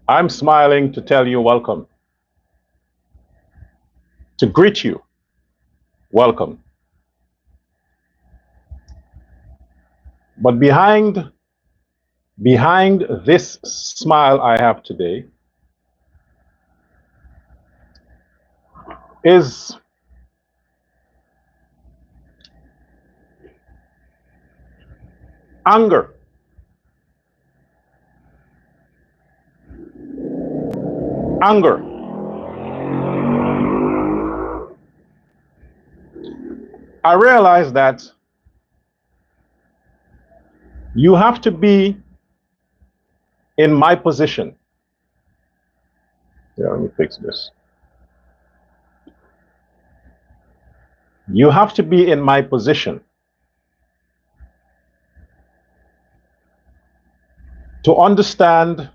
I'm smiling to tell you welcome, to greet you welcome. But behind this smile I have today is anger. Anger. I realize that you have to be in my position. Yeah, let me fix this. You have to be in my position to understand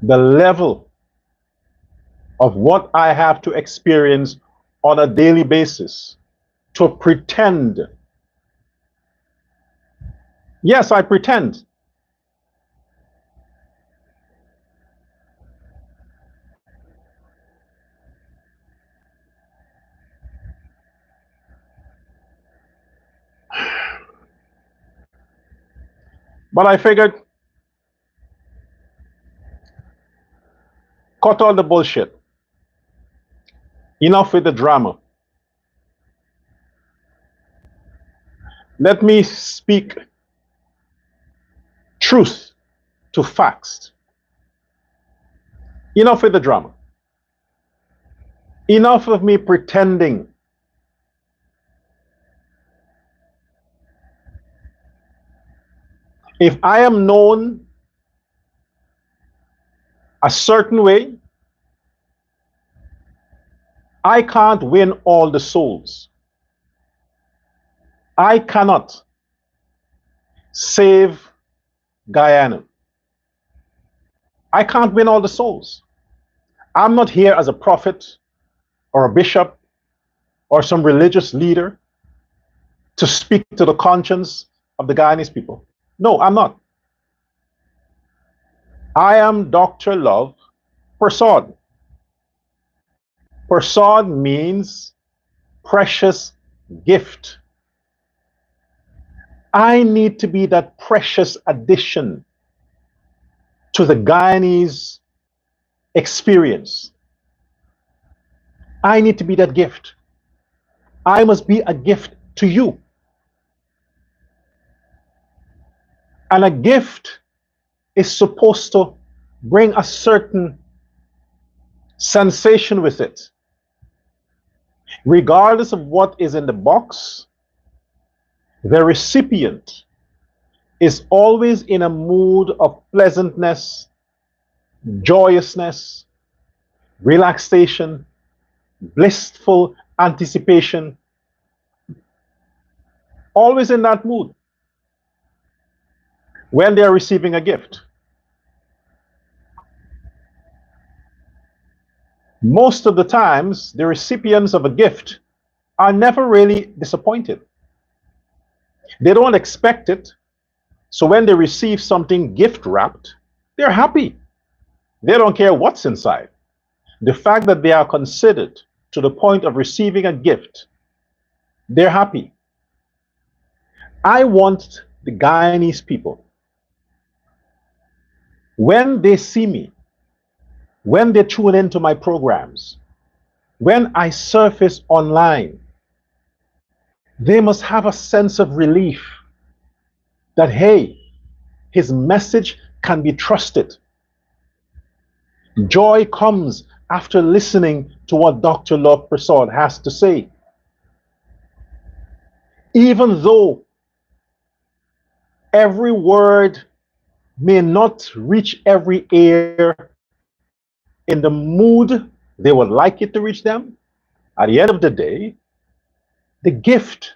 the level of what I have to experience on a daily basis to pretend. Yes, I pretend. But I figured, cut all the bullshit. Enough with the drama. Let me speak truth to facts. Enough with the drama. Enough of me pretending. If I am known a certain way, I can't win all the souls. I cannot save Guyana. I can't win all the souls. I'm not here as a prophet or a bishop or some religious leader to speak to the conscience of the Guyanese people. No, I'm not. I am Dr. Love Persaud. Persaud means precious gift. I need to be that precious addition to the Guyanese experience. I need to be that gift. I must be a gift to you. And a gift is supposed to bring a certain sensation with it. Regardless of what is in the box, the recipient is always in a mood of pleasantness, joyousness, relaxation, blissful anticipation, always in that mood when they are receiving a gift. Most of the times, the recipients of a gift are never really disappointed. They don't expect it. So when they receive something gift wrapped, they're happy. They don't care what's inside. The fact that they are considered to the point of receiving a gift, they're happy. I want the Guyanese people When they see me, when they tune into my programs, when I surface online, they must have a sense of relief that, hey, his message can be trusted. Joy comes after listening to what Dr. Love Prasad has to say. Even though every word may not reach every ear in the mood they would like it to reach them, at the end of the day, the gift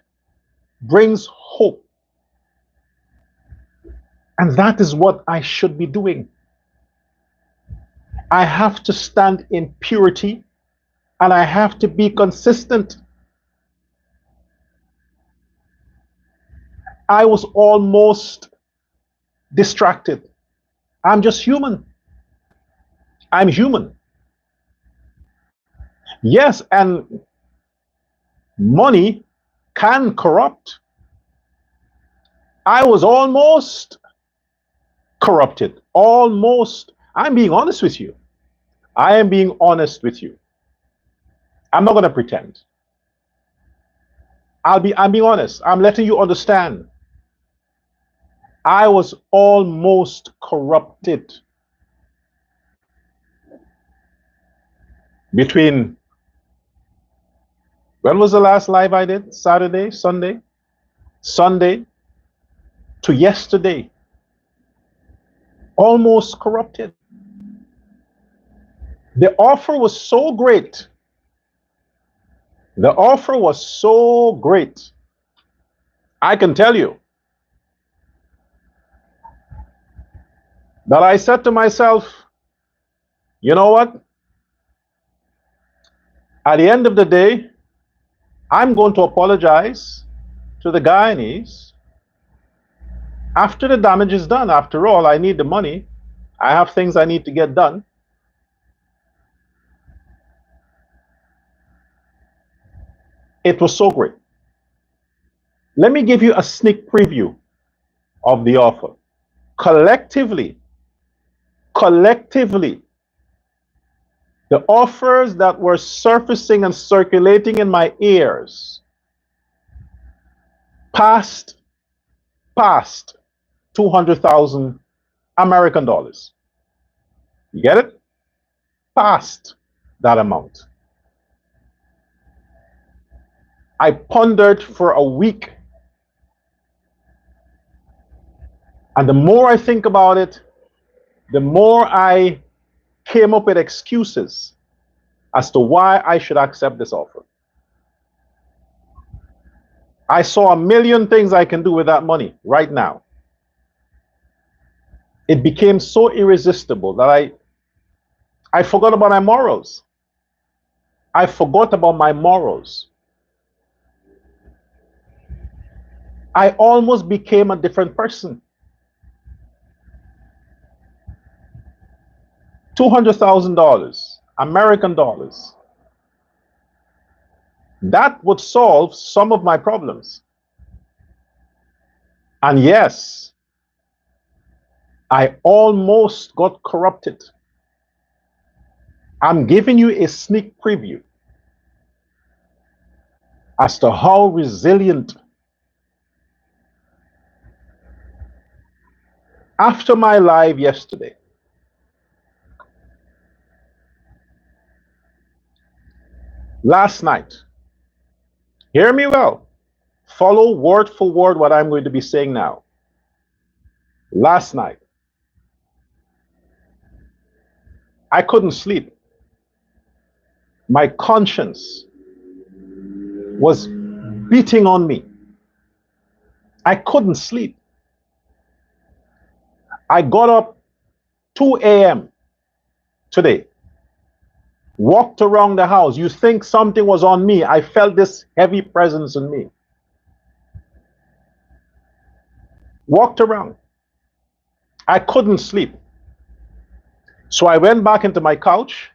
brings hope. And that is what I should be doing. I have to stand in purity and I have to be consistent. I was almost distracted. I'm just human. I'm human. Yes, and money can corrupt. I was almost corrupted. Almost. I'm being honest with you. I am being honest with you. I'm not going to pretend. I'm being honest. I'm letting you understand. I was almost corrupted. Between, when was the last live I did? Saturday, Sunday? Sunday to yesterday. Almost corrupted. The offer was so great. The offer was so great. I can tell you that I said to myself, you know what? At the end of the day, I'm going to apologize to the Guyanese after the damage is done. After all, I need the money. I have things I need to get done. It was so great. Let me give you a sneak preview of the offer. Collectively, the offers that were surfacing and circulating in my ears passed 200,000 American dollars. You get it? Past that amount. I pondered for a week. And the more I think about it, the more I came up with excuses as to why I should accept this offer. I saw a million things I can do with that money right now. It became so irresistible that I forgot about my morals. I forgot about my morals. I almost became a different person. $200,000 American dollars. That would solve some of my problems. And yes, I almost got corrupted. I'm giving you a sneak preview as to how resilient. After my live yesterday, last night, hear me well, follow word for word what I'm going to be saying now. Last night, I couldn't sleep. My conscience was beating on me. I couldn't sleep. I got up 2 a.m. today, walked around the house. You think something was on me. I felt this heavy presence in me. Walked around. I couldn't sleep. So I went back into my couch.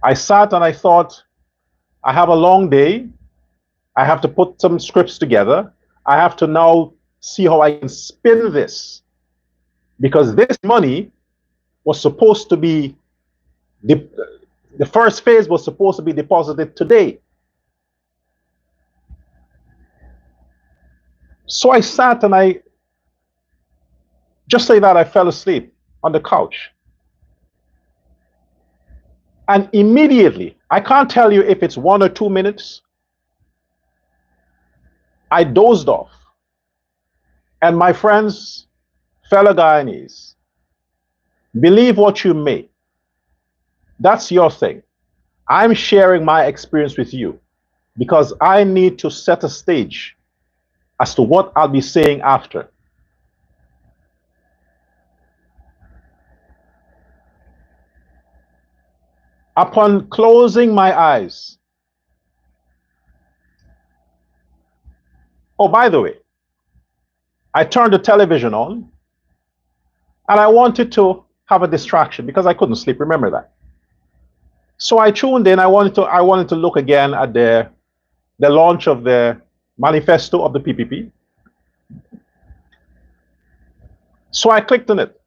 I sat and I thought, I have a long day. I have to put some scripts together. I have to now see how I can spin this because this money was supposed to be, the first phase was supposed to be deposited today. So I sat and I, just like that, I fell asleep on the couch. And immediately, I can't tell you if it's 1 or 2 minutes, I dozed off. And my friends, fellow Guyanese, believe what you may. That's your thing. I'm sharing my experience with you because I need to set a stage as to what I'll be saying after. Upon closing my eyes, oh, by the way, I turned the television on and I wanted to have a distraction because I couldn't sleep. Remember that. So I tuned in. I wanted to look again at the launch of the manifesto of the PPP. So I clicked on it.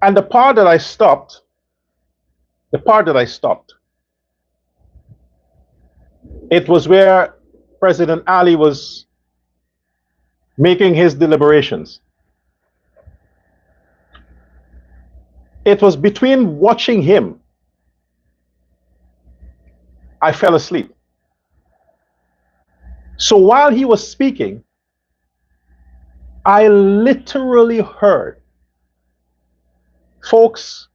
And the part that I stopped, it was where President Ali was making his deliberations. It was between watching him, I fell asleep. So while he was speaking, I literally heard, folks,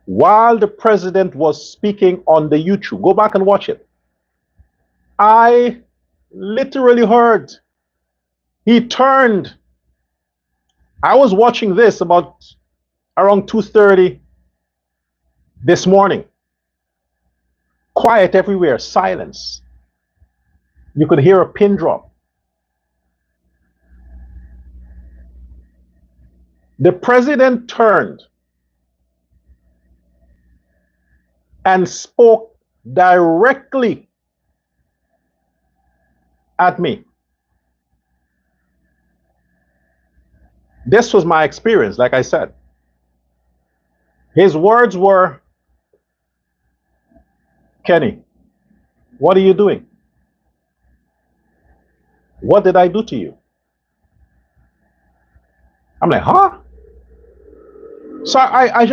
while the president was speaking on the YouTube, go back and watch it. I literally heard he turned. I was watching this about around 2:30 this morning. Quiet everywhere, silence. You could hear a pin drop. The president turned and spoke directly at me. This was my experience, like I said. His words were, "Kenny, what are you doing? What did I do to you?" I'm like, huh? So I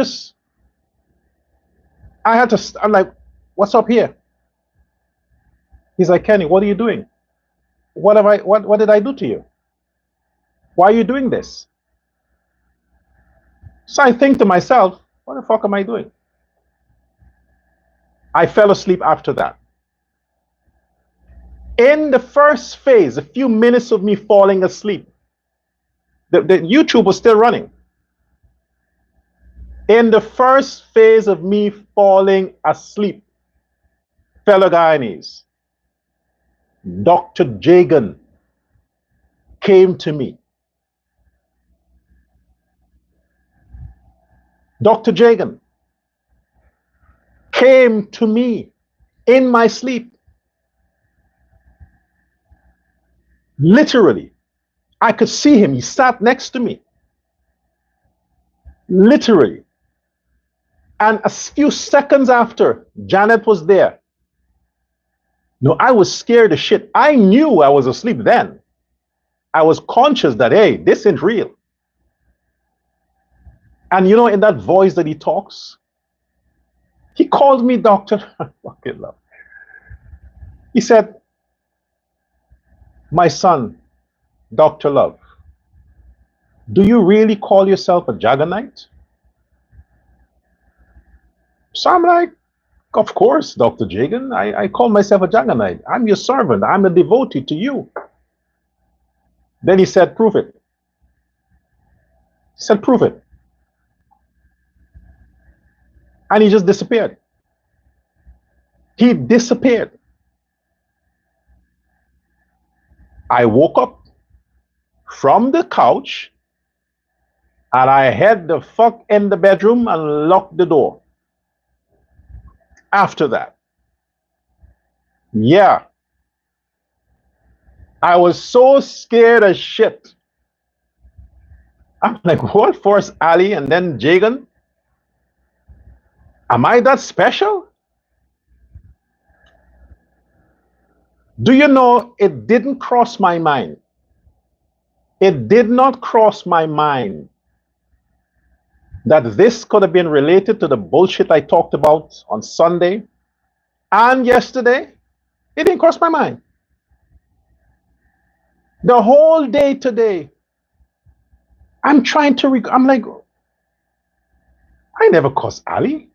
had to, I'm like, what's up here? He's like, "Kenny, what are you doing? What did I do to you? Why are you doing this?" So I think to myself, what the fuck am I doing? I fell asleep after that. In the first phase, a few minutes of me falling asleep, the YouTube was still running. In the first phase of me falling asleep, fellow Guyanese, Dr. Jagan came to me. Dr. Jagan came to me in my sleep. Literally, I could see him. He sat next to me. Literally. And a few seconds after, Janet was there. No, I was scared as shit. I knew I was asleep then. I was conscious that, hey, this ain't real. And you know, in that voice that he talks, he called me Dr. Fucking love. He said, "My son, Dr. Love, do you really call yourself a Jaganite?" So I'm like, "Of course, Dr. Jagan, I call myself a Jaganite. I'm your servant. I'm a devotee to you." Then he said, "Prove it." He said, "Prove it." And he just disappeared. He disappeared. I woke up from the couch and I hid the fuck in the bedroom and locked the door. After that, yeah, I was so scared as shit. I'm like, what? First Ali and then Jagan? Am I that special? Do you know, it didn't cross my mind. It did not cross my mind that this could have been related to the bullshit I talked about on Sunday and yesterday. It didn't cross my mind. The whole day today, I'm trying to, I'm like, I never cursed Ali.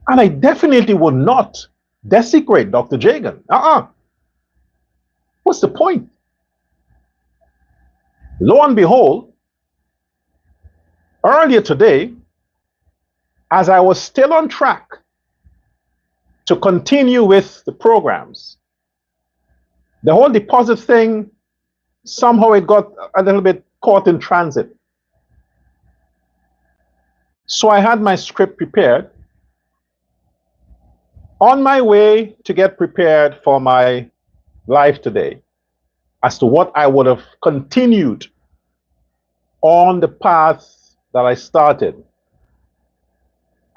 And I definitely would not desecrate Dr. Jagan. What's the point? Lo and behold, earlier today, as I was still on track to continue with the programs, the whole deposit thing, somehow it got a little bit caught in transit. So I had my script prepared. On my way to get prepared for my live today, as to what I would have continued on the path that I started,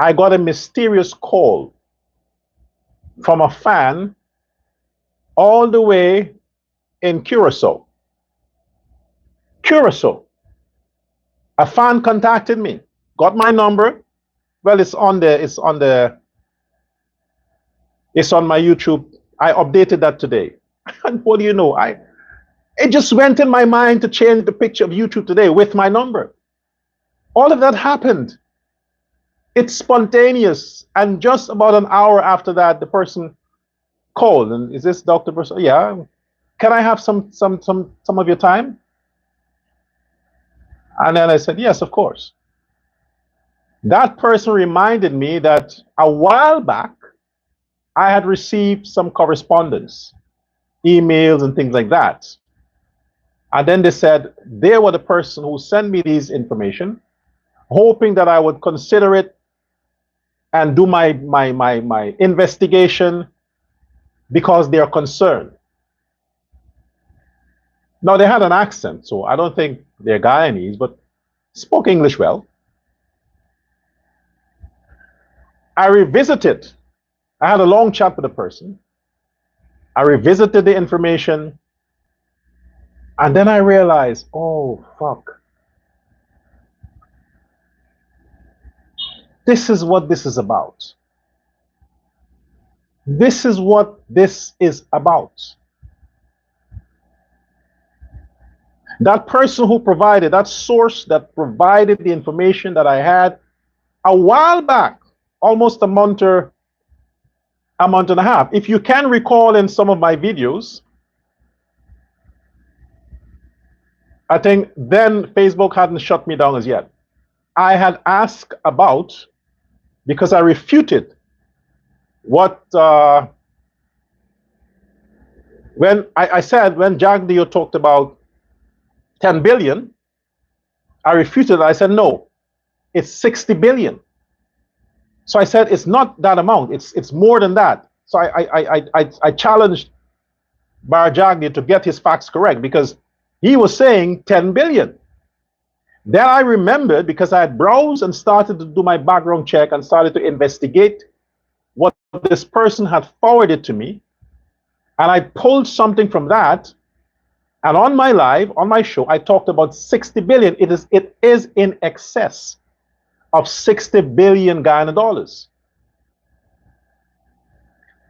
I got a mysterious call from a fan all the way in Curacao. Curacao. A fan contacted me, got my number. Well, it's on my YouTube. I updated that today. And what do you know? It just went in my mind to change the picture of YouTube today with my number. All of that happened. It's spontaneous. And just about an hour after that, the person called. And is this Dr. Bruce? Yeah. Can I have some of your time? And then I said, yes, of course. That person reminded me that a while back, I had received some correspondence, emails and things like that. And then they said they were the person who sent me these information, hoping that I would consider it and do my investigation because they are concerned. Now, they had an accent, so I don't think they're Guyanese, but spoke English well. I revisited. I had a long chat with the person. I revisited the information, and then I realized, oh, fuck. This is what this is about. This is what this is about. That person who provided, that source that provided the information that I had a while back, almost a month and a half. If you can recall in some of my videos, I think then Facebook hadn't shut me down as yet. I had asked about, because I refuted what, when I said, when Jagdeo talked about 10 billion, I refuted. I said, no, it's 60 billion. So I said, it's not that amount. It's more than that. So I challenged Bar Jagdeo to get his facts correct, because he was saying 10 billion. Then I remembered, because I had browsed and started to do my background check and started to investigate what this person had forwarded to me. And I pulled something from that. And on my live, on my show, I talked about 60 billion. It is in excess of 60 billion Guyana dollars.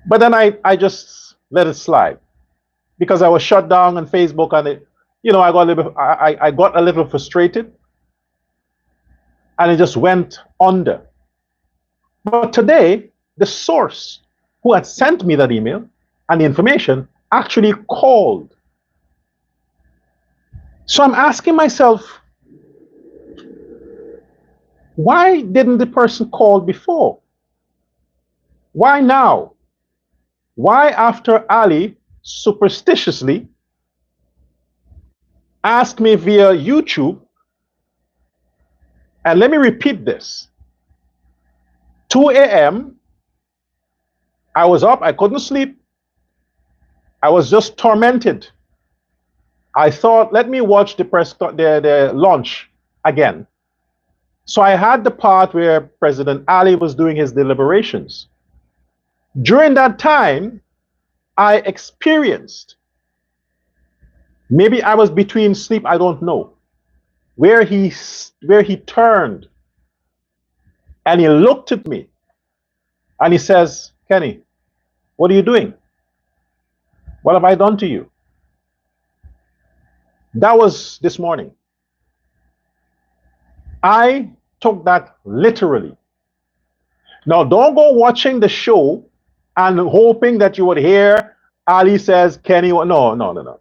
But then I just let it slide, because I was shut down on Facebook, and it, you know, I got a little frustrated, and it just went under. But today, the source who had sent me that email and the information actually called. So I'm asking myself, why didn't the person call before? Why now? Why, after Ali superstitiously asked me via YouTube, and let me repeat this, 2 a.m., I was up, I couldn't sleep, I was just tormented. I thought, let me watch the launch again. So I had the part where President Ali was doing his deliberations. During that time, I experienced, maybe I was between sleep, I don't know, where he turned and he looked at me and he says, Kenny, what are you doing? What have I done to you? That was this morning. I took that literally. Now, don't go watching the show and hoping that you would hear Ali says, Kenny, no.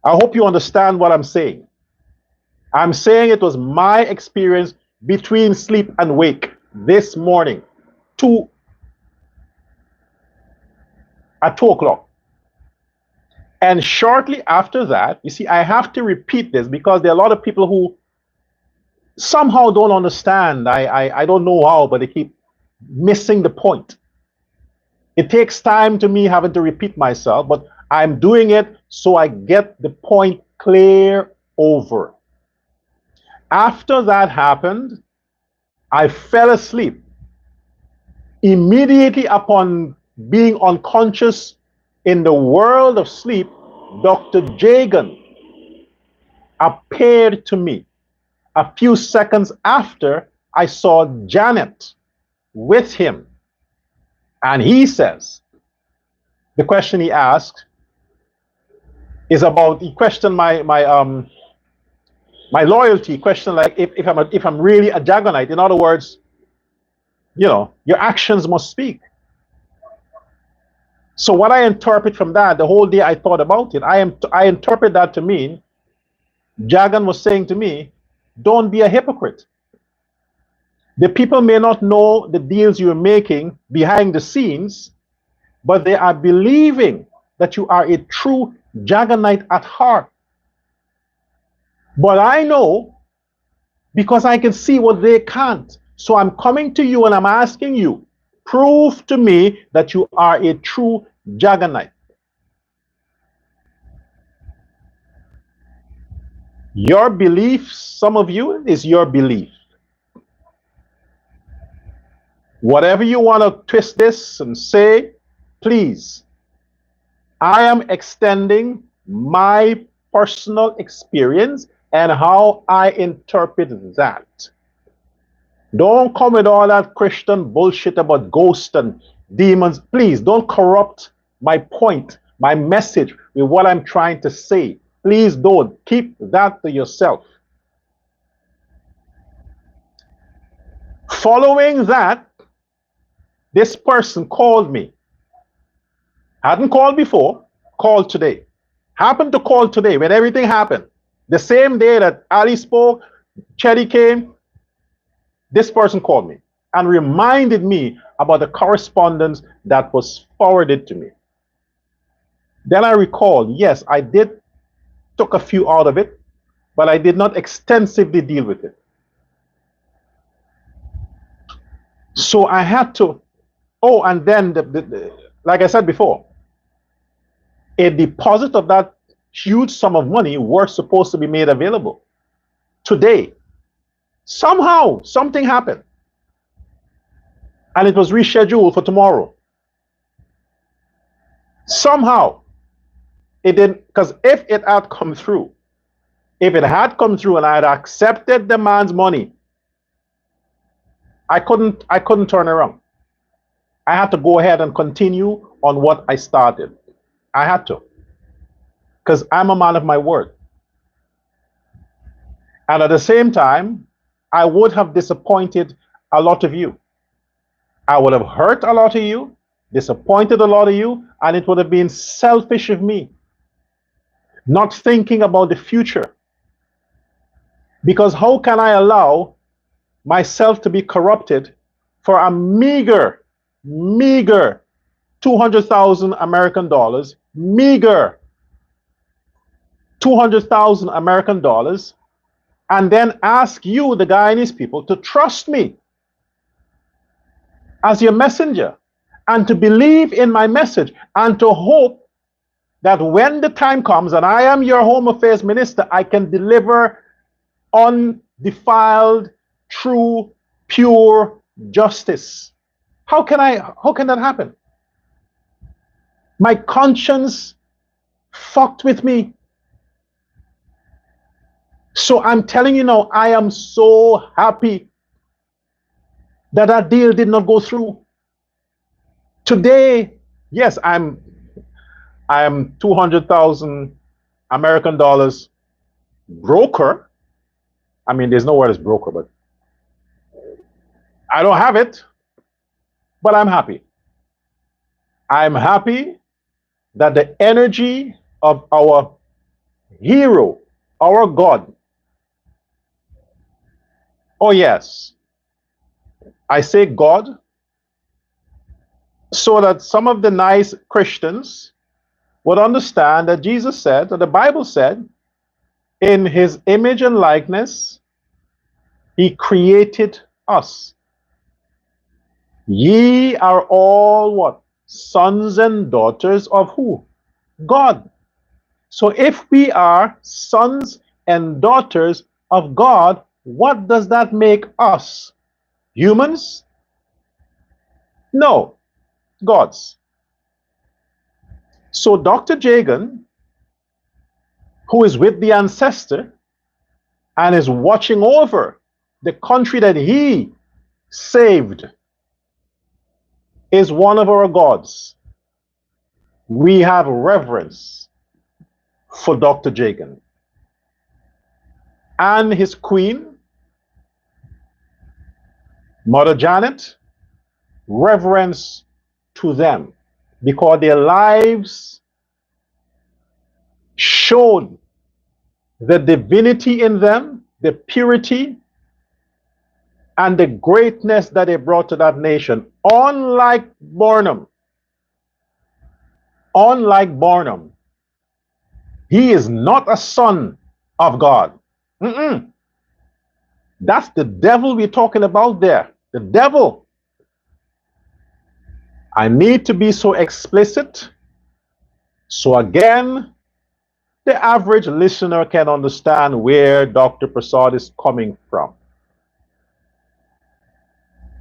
I hope you understand what I'm saying. I'm saying it was my experience between sleep and wake this morning at 2 o'clock. And shortly after that, you see, I have to repeat this because there are a lot of people who somehow don't understand. I don't know how, but they keep missing the point. It takes time to me having to repeat myself, but I'm doing it so I get the point clear over. After that happened, I fell asleep. Immediately upon being unconscious in the world of sleep, Dr. Jagan appeared to me. A few seconds after, I saw Janet with him. And he says, the question he asked is about, he questioned my loyalty, question like if I'm really a Jaganite. In other words, you know, your actions must speak. So what I interpret from that, the whole day I thought about it, I interpret that to mean Jagan was saying to me, don't be a hypocrite. The people may not know the deals you're making behind the scenes, but they are believing that you are a true Jaganite at heart. But I know because I can see what they can't. So I'm coming to you and I'm asking you, prove to me that you are a true Jaganite. Your belief, some of you, is your belief. Whatever you want to twist this and say, please. I am extending my personal experience and how I interpret that. Don't come with all that Christian bullshit about ghosts and demons. Please don't corrupt my point, my message with what I'm trying to say. Please don't. Keep that to yourself. Following that, this person called me. Hadn't called before, called today. Happened to call today when everything happened. The same day that Ali spoke, Chetty came, this person called me and reminded me about the correspondence that was forwarded to me. Then I recalled, yes, I did took a few out of it, but I did not extensively deal with it. So I had to, oh, and then, like I said before, a deposit of that huge sum of money was supposed to be made available today. Somehow, something happened. And it was rescheduled for tomorrow. Somehow, it didn't, because if it had come through, and I had accepted the man's money, I couldn't turn around. I had to go ahead and continue on what I started. I had to, because I'm a man of my word. And at the same time, I would have disappointed a lot of you. I would have hurt a lot of you, disappointed a lot of you, and it would have been selfish of me, not thinking about the future. Because how can I allow myself to be corrupted for a meager 200,000 American dollars, meager 200,000 American dollars, and then ask you, the Guyanese people, to trust me as your messenger and to believe in my message and to hope that when the time comes and I am your Home Affairs Minister, I can deliver undefiled, true, pure justice. How can that happen? My conscience fucked with me. So I'm telling you now, I am so happy that that deal did not go through. Today, yes, I am 200,000 American dollars broker. I mean, there's no word as broker, but I don't have it, but I'm happy. I'm happy that the energy of our hero, our God. Oh, yes. I say God so that some of the nice Christians would understand that Jesus said, that the Bible said, in his image and likeness, he created us. Ye are all what? Sons and daughters of who? God. So if we are sons and daughters of God, what does that make us? Humans? No, gods. So Dr. Jagan, who is with the ancestor and is watching over the country that he saved, is one of our gods. We have reverence for Dr. Jagan and his queen, Mother Janet, reverence to them because their lives showed the divinity in them, the purity, and the greatness that they brought to that nation. Unlike Barnum, he is not a son of God. That's the devil we're talking about there. The devil. I need to be so explicit so again the average listener can understand where Dr. Prasad is coming from.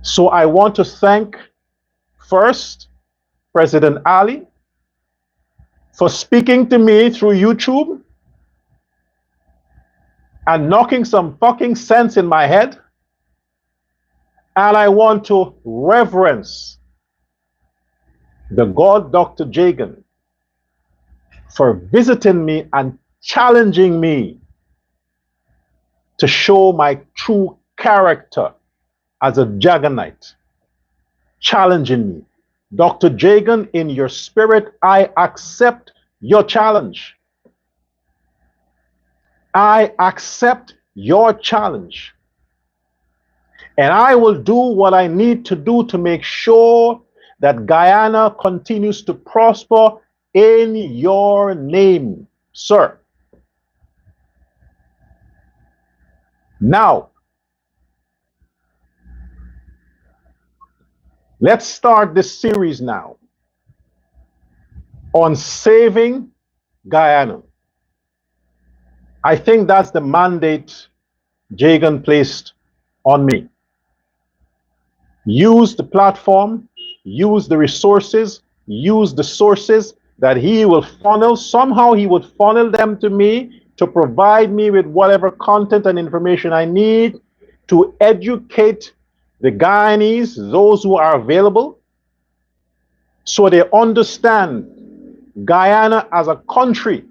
So I want to thank first President Ali for speaking to me through YouTube and knocking some fucking sense in my head. And I want to reverence the God Dr. Jagan for visiting me and challenging me to show my true character as a Jaganite. Challenging me. Dr. Jagan, in your spirit, I accept your challenge. I accept your challenge. And I will do what I need to do to make sure that Guyana continues to prosper in your name, sir. Now, let's start this series now on saving Guyana. I think that's the mandate Jagan placed on me. Use the platform, use the resources, use the sources that he will funnel. Somehow he would funnel them to me to provide me with whatever content and information I need to educate the Guyanese, those who are available, so they understand Guyana as a country,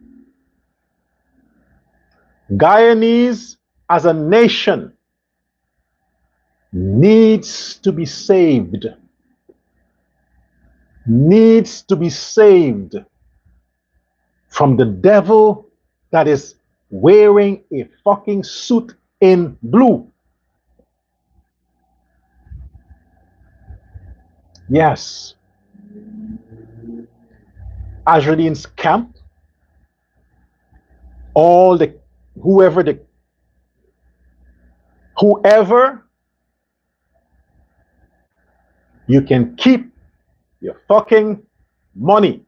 Guyanese as a nation needs to be saved. Needs to be saved from the devil that is wearing a fucking suit in blue. Yes. Azraeline's camp, all the whoever you can keep your fucking money.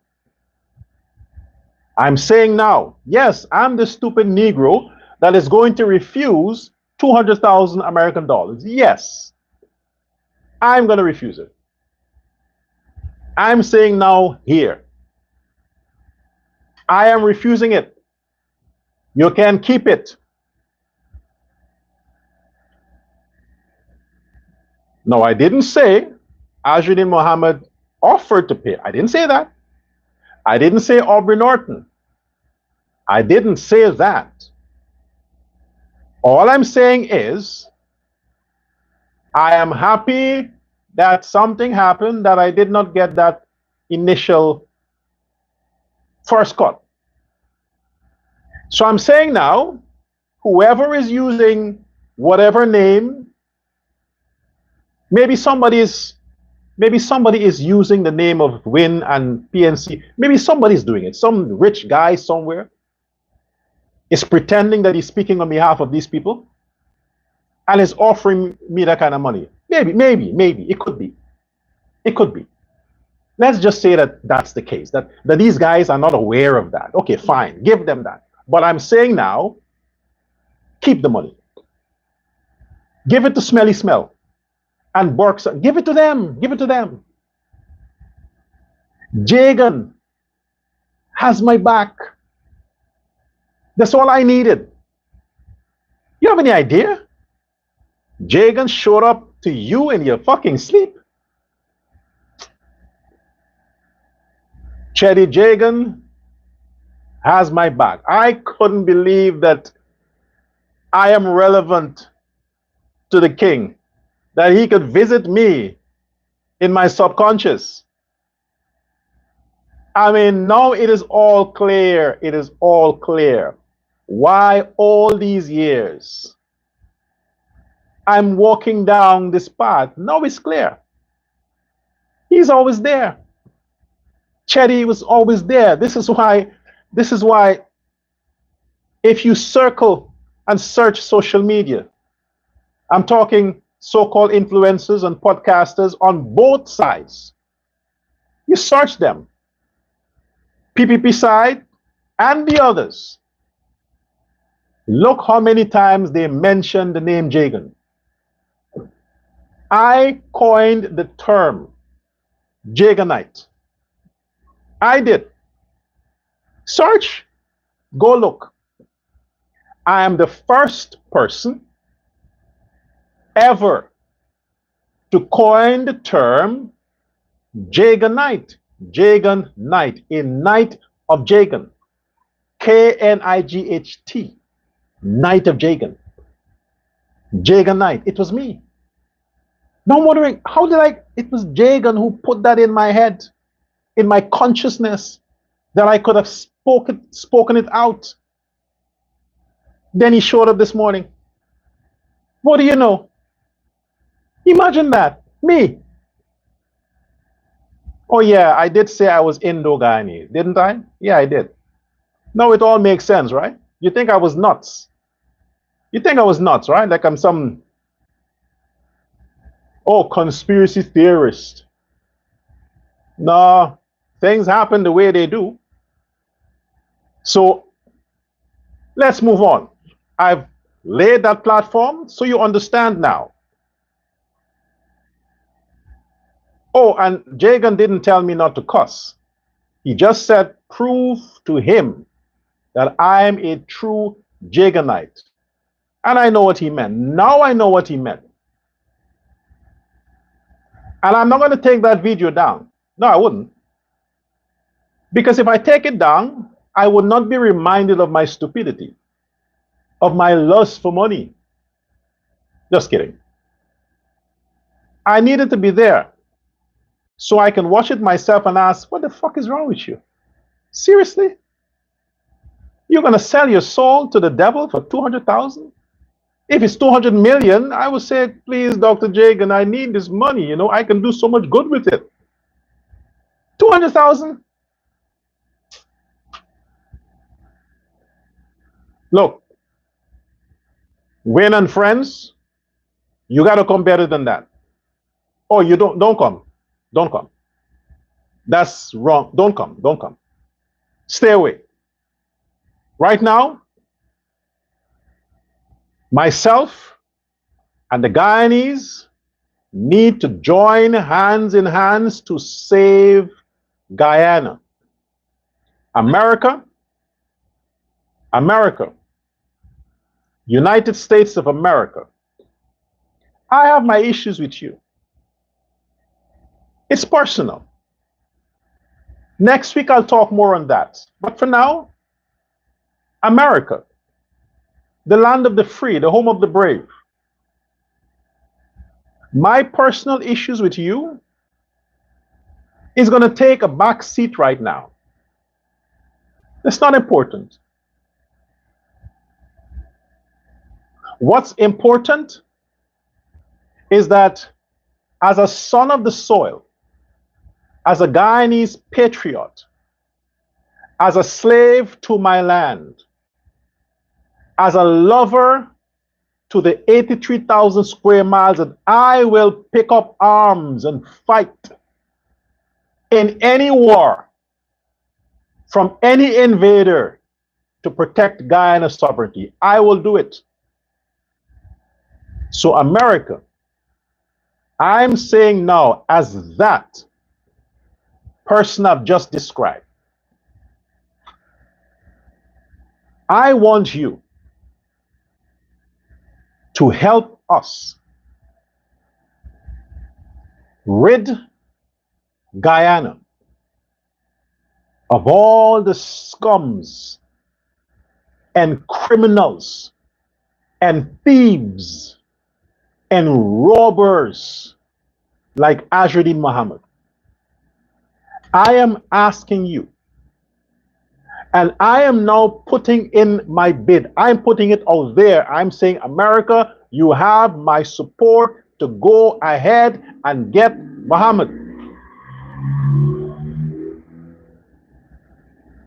I'm saying now, yes, I'm the stupid Negro that is going to refuse 200,000 American dollars. Yes, I'm going to refuse it. I'm saying now here, I am refusing it. You can keep it. No, I didn't say Ajuddin Mohammed offered to pay. I didn't say that. I didn't say Aubrey Norton. I didn't say that. All I'm saying is I am happy that something happened that I did not get that initial first cut. So I'm saying now, whoever is using whatever name, maybe somebody is using the name of Win and PNC. Maybe somebody's doing it. Some rich guy somewhere is pretending that he's speaking on behalf of these people and is offering me that kind of money. Maybe. It could be. It could be. Let's just say that that's the case, that these guys are not aware of that. Okay, fine, give them that. But I'm saying now, keep the money. Give it to Smelly Smell and Borks. Give it to them. Give it to them. Jagan has my back. That's all I needed. You have any idea? Jagan showed up to you in your fucking sleep. Chetty Jagan has my back. I couldn't believe that I am relevant to the king, that he could visit me in my subconscious. I mean, now it is all clear. It is all clear. Why all these years I'm walking down this path? Now it's clear. He's always there. Chetty was always there. This is why if you circle and search social media, I'm talking so-called influencers and podcasters on both sides. You search them, PPP side and the others. Look how many times they mention the name Jagan. I coined the term Jaganite. I did. Search, go look. I am the first person ever to coin the term Jaganite. Jagan Night, a night of Jagan. Knight. Night of Jagan. Jagan Night. It was me. Now I'm wondering, how did it was Jagan who put that in my head, in my consciousness, that I could have spoken it out. Then he showed up this morning. What do you know? Imagine that. Me. Oh yeah, I did say I was Indo-Guyanese, didn't I? Yeah, I did. Now it all makes sense, right? You think I was nuts. You think I was nuts, right? Like I'm some, conspiracy theorist. No, things happen the way they do. So let's move on. I've laid that platform so you understand now. Oh, and Jagan didn't tell me not to cuss. He just said, prove to him that I'm a true Jaganite. And I know what he meant. Now I know what he meant. And I'm not going to take that video down. No, I wouldn't. Because if I take it down, I would not be reminded of my stupidity, of my lust for money. Just kidding. I needed to be there so I can watch it myself and ask, what the fuck is wrong with you? Seriously? You're going to sell your soul to the devil for 200,000? If it's 200 million, I would say, please, Dr. Jagan, I need this money. You know, I can do so much good with it. 200,000? Look, Wayne and friends, you got to come better than that. Oh, you don't come. Don't come. That's wrong. Don't come. Stay away. Right now, myself and the Guyanese need to join hands in hands to save Guyana. America, United States of America, I have my issues with you. It's personal. Next week, I'll talk more on that. But for now, America, the land of the free, the home of the brave. My personal issues with you is going to take a back seat right now. It's not important. What's important is that as a son of the soil, as a Guyanese patriot, as a slave to my land, as a lover to the 83,000 square miles, that I will pick up arms and fight in any war from any invader to protect Guyana's sovereignty. I will do it. So America, I'm saying now, as that person I've just described, I want you to help us rid Guyana of all the scums and criminals and thieves and robbers like Azzuddin Mohammed. I am asking you, and I am now putting in my bid. I'm putting it out there. I'm saying, America, you have my support to go ahead and get Mohammed.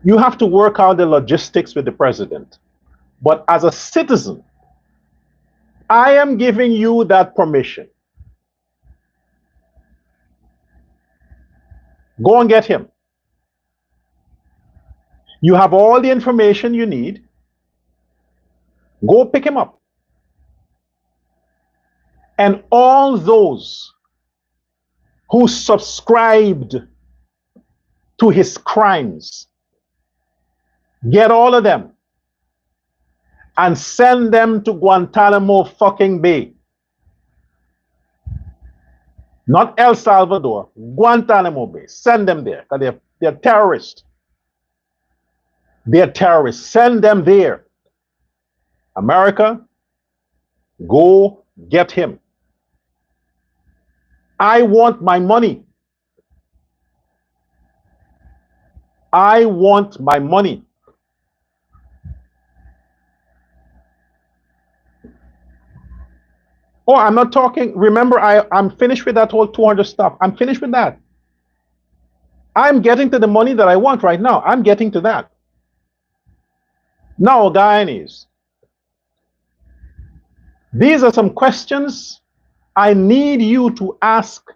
You have to work out the logistics with the president. But as a citizen, I am giving you that permission. Go and get him. You have all the information you need. Go pick him up. And all those who subscribed to his crimes, get all of them and send them to Guantanamo fucking Bay. Not El Salvador, Guantanamo Bay. Send them there, because they're terrorists. They're terrorists. Send them there. America, go get him. I want my money. I want my money. Oh, I'm not talking. Remember, I'm finished with that whole 200 stuff. I'm finished with that. I'm getting to the money that I want right now. I'm getting to that. Now, Guyanese, these are some questions I need you to ask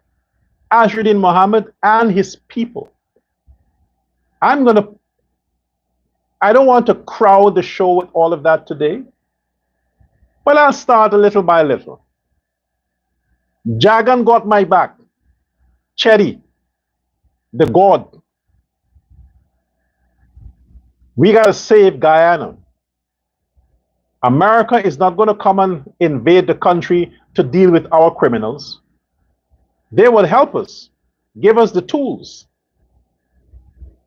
Azzuddin Mohammed and his people. I don't want to crowd the show with all of that today, but I'll start a little by little. Jagan got my back. Cherry, the God. We got to save Guyana. America is not going to come and invade the country to deal with our criminals. They will help us, give us the tools,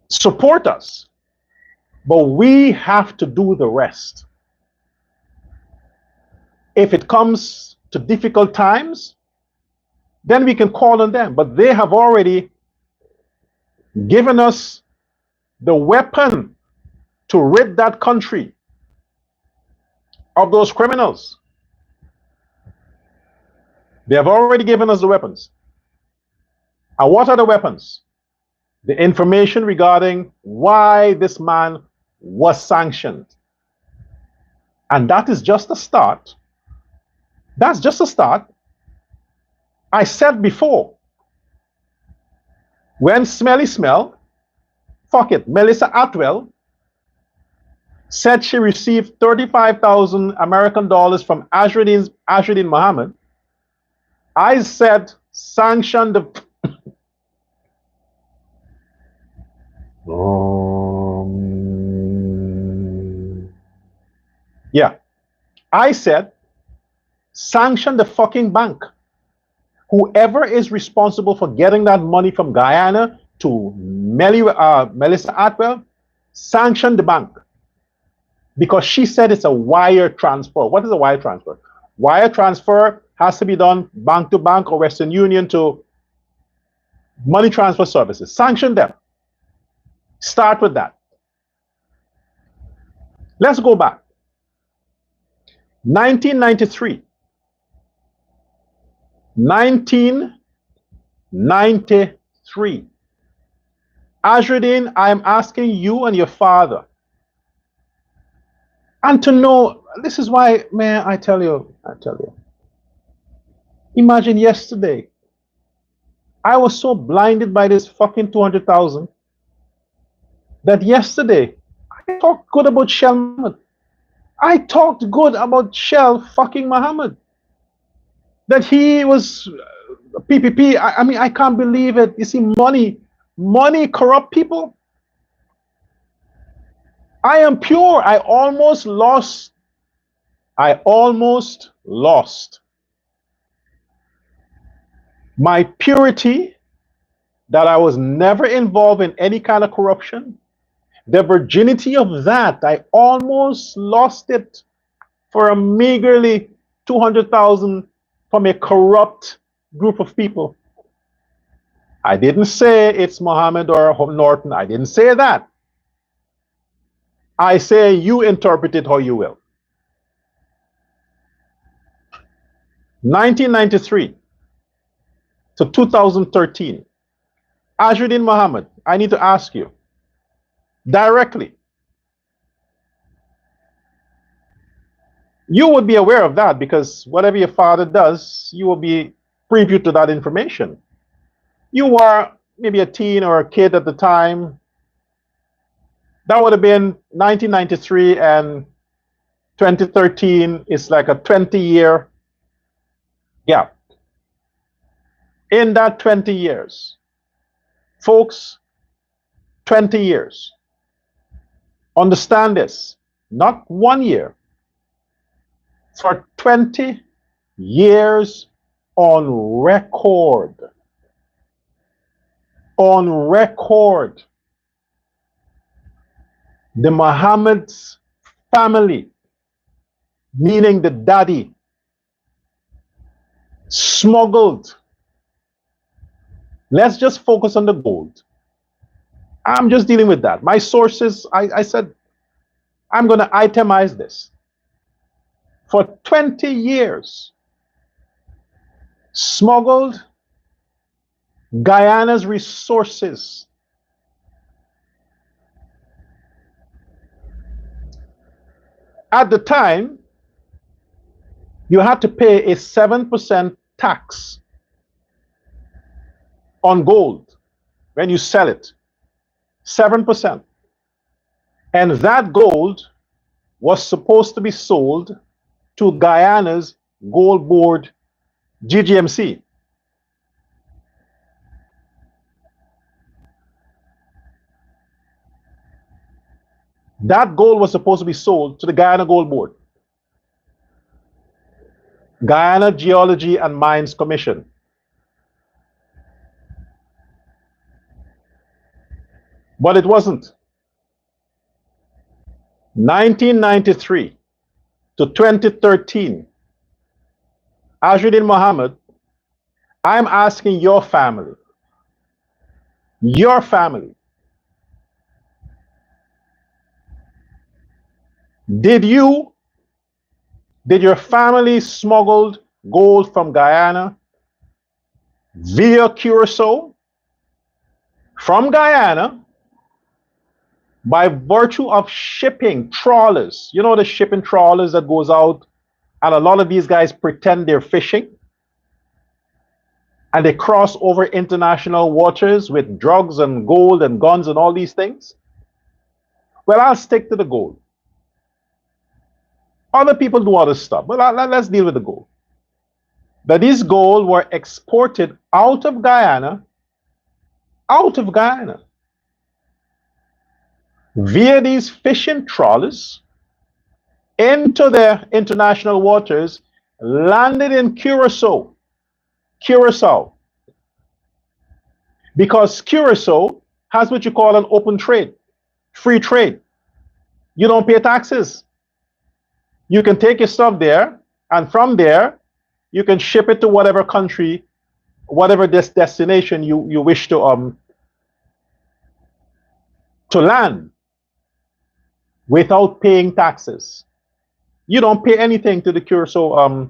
support us, but we have to do the rest. If it comes to difficult times, then we can call on them. But they have already given us the weapon to rid that country of those criminals. They have already given us the weapons. And what are the weapons? The information regarding why this man was sanctioned. And that is just a start. That's just a start. I said before, when Smelly Smell, fuck it, Melissa Atwell, said she received 35,000 American dollars from Ashruddin Muhammad. I said, sanction the... Yeah. I said, sanction the fucking bank. Whoever is responsible for getting that money from Guyana to Melissa Atwell, sanction the bank. Because she said it's a wire transfer. What is a wire transfer? Wire transfer has to be done bank to bank or Western Union to money transfer services. Sanction them. Start with that. Let's go back. 1993. 1993. Ashruddin, I'm asking you and your father. And to know, this is why, man, I tell you. Imagine yesterday. I was so blinded by this fucking 200,000 that yesterday I talked good about Shell Muhammad. I talked good about Shell fucking Muhammad. That he was PPP. I mean, I can't believe it. You see, money corrupt people. I am pure. I almost lost my purity, that I was never involved in any kind of corruption. The virginity of that, I almost lost it for a meagerly 200,000 from a corrupt group of people. I didn't say it's Muhammad or Norton. I didn't say that. I say you interpret it how you will. 1993 to 2013. Ashruddin Muhammad, I need to ask you directly. You would be aware of that because whatever your father does, you will be privy to that information. You were maybe a teen or a kid at the time. That would have been 1993 and 2013 is like a 20-year gap. In that 20 years, folks, 20 years. Understand this, not 1 year. For 20 years on record. On record. The Muhammad's family, meaning the daddy, smuggled. Let's just focus on the gold. I'm just dealing with that. My sources, I said, I'm going to itemize this. For 20 years, smuggled Guyana's resources. At the time, you had to pay a 7% tax on gold when you sell it. 7%. And that gold was supposed to be sold to Guyana's Gold Board, GGMC. That gold was supposed to be sold to the Guyana Gold Board, Guyana Geology and Mines Commission. But it wasn't. 1993 to 2013, Ashruddin Muhammad, I'm asking your family, did your family smuggled gold from Guyana via Curacao from Guyana by virtue of shipping trawlers? You know the shipping trawlers that goes out, and a lot of these guys pretend they're fishing and they cross over international waters with drugs and gold and guns and all these things. Well, I'll stick to the gold. Other people do other stuff, but let's deal with the gold. That these gold were exported out of Guyana, via these fishing trawlers into the international waters, landed in Curacao, because Curacao has what you call an open trade, free trade. You don't pay taxes. You can take your stuff there, and from there, you can ship it to whatever country, whatever this destination you wish to land without paying taxes. You don't pay anything to the Curacao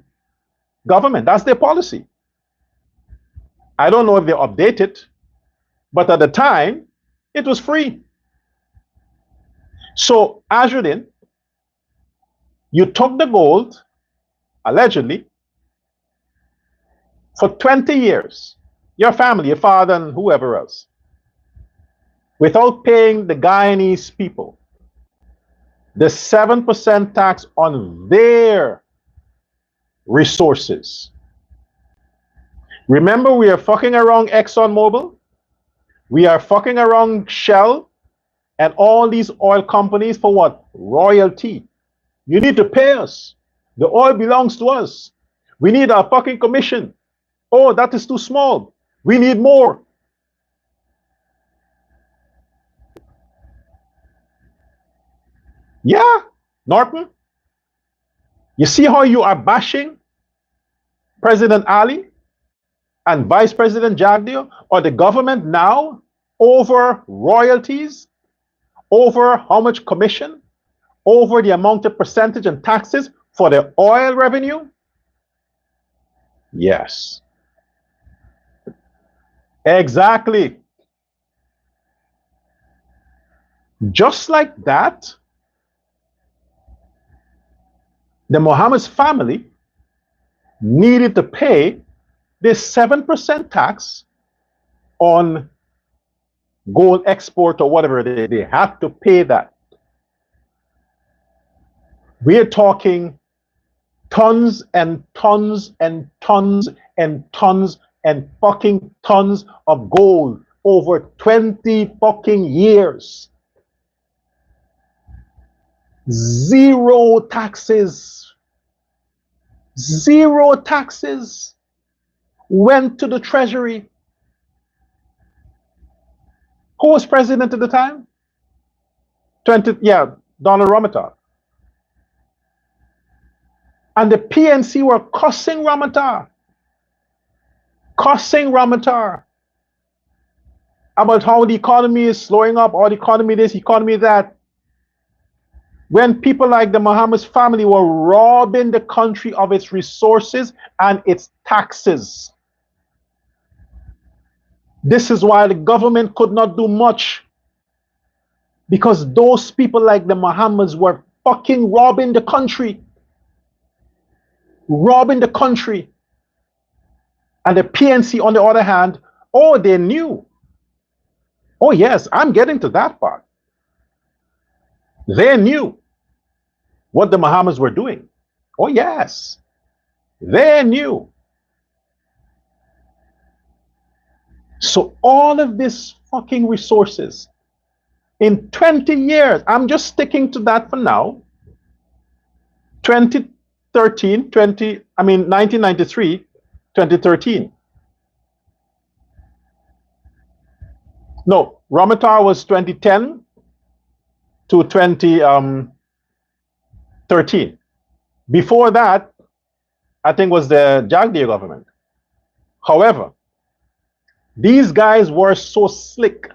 government. That's their policy. I don't know if they update it, but at the time, it was free. So, Azudin, you took the gold, allegedly, for 20 years, your family, your father, and whoever else, without paying the Guyanese people the 7% tax on their resources. Remember, we are fucking around ExxonMobil, we are fucking around Shell, and all these oil companies for what? Royalty. You need to pay us. The oil belongs to us. We need our fucking commission. Oh, that is too small. We need more. Yeah, Norton. You see how you are bashing President Ali and Vice President Jagdeo or the government now over royalties, over how much commission, over the amount of percentage and taxes for the oil revenue? Yes. Exactly. Just like that, the Mohammed's family needed to pay this 7% tax on gold export or whatever. They had to pay that. We're talking tons and tons and tons and tons and fucking tons of gold over 20 fucking years. Zero taxes. Zero taxes went to the treasury. Who was president at the time? Donald Ramotar. And the PNC were cussing Ramotar about how the economy is slowing up, or the economy this, economy that. When people like the Mohammed's family were robbing the country of its resources and its taxes. This is why the government could not do much, because those people like the Mohammeds were fucking robbing the country. Robbing the country. And the PNC, on the other hand, oh, they knew. Oh, yes, I'm getting to that part. They knew what the Mohammeds were doing. Oh, yes, they knew. So all of this fucking resources in 20 years, I'm just sticking to that for now. 1993, 2013. No, Ramotar was 2010 to 2013. Before that, I think was the Jagdeo government. However, these guys were so slick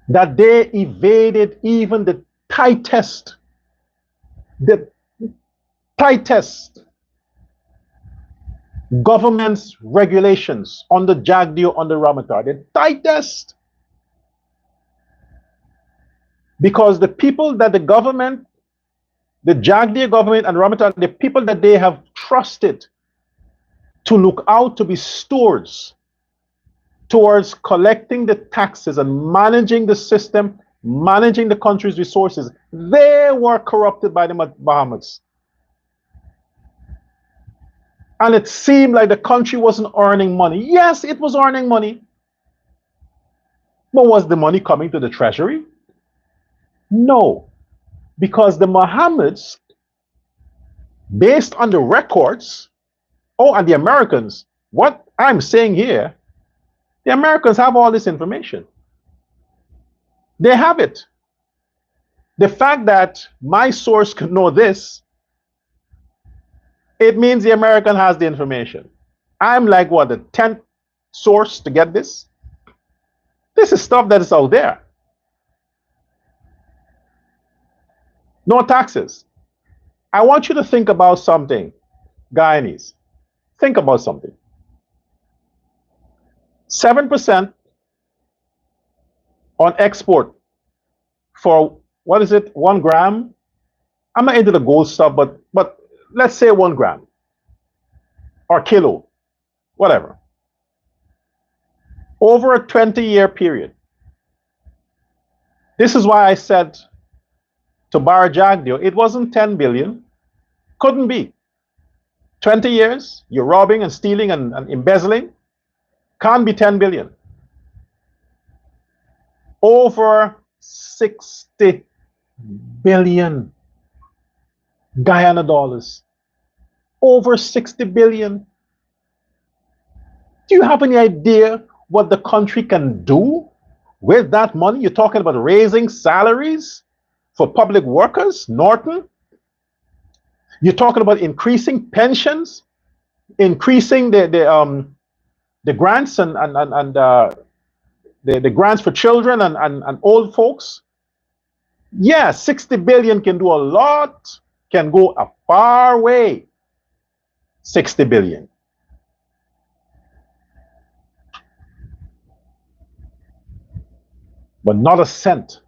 that they evaded even the tightest government's regulations under Jagdeo, under Ramotar, the tightest. Because the people that the government, the Jagdeo government and Ramotar, the people that they have trusted to look out to be stewards towards collecting the taxes and managing the system managing the country's resources, they were corrupted by the Bahamas. And it seemed like the country wasn't earning money. Yes, it was earning money. But was the money coming to the treasury? No. Because the Mohammeds, based on the records, and the Americans, what I'm saying here, the Americans have all this information. They have it. The fact that my source could know this, it means the American has the information. I'm like, what, the 10th source to get this? This is stuff that is out there. No taxes. I want you to think about something, Guyanese. Think about something. 7% on export for, what is it, 1 gram? I'm not into the gold stuff, but let's say 1 gram or kilo, whatever. Over a 20-year period. This is why I said to Barajagdio, it wasn't 10 billion. Couldn't be. 20 years, you're robbing and stealing and embezzling. Can't be 10 billion. Over 60 billion Guyana dollars. Over 60 billion. Do you have any idea what the country can do with that money? You're talking about raising salaries for public workers, Norton. You're talking about increasing pensions, increasing the grants and the grants for children and old folks. Yeah, 60 billion can do a lot, can go a far way. 60 billion. But not a cent.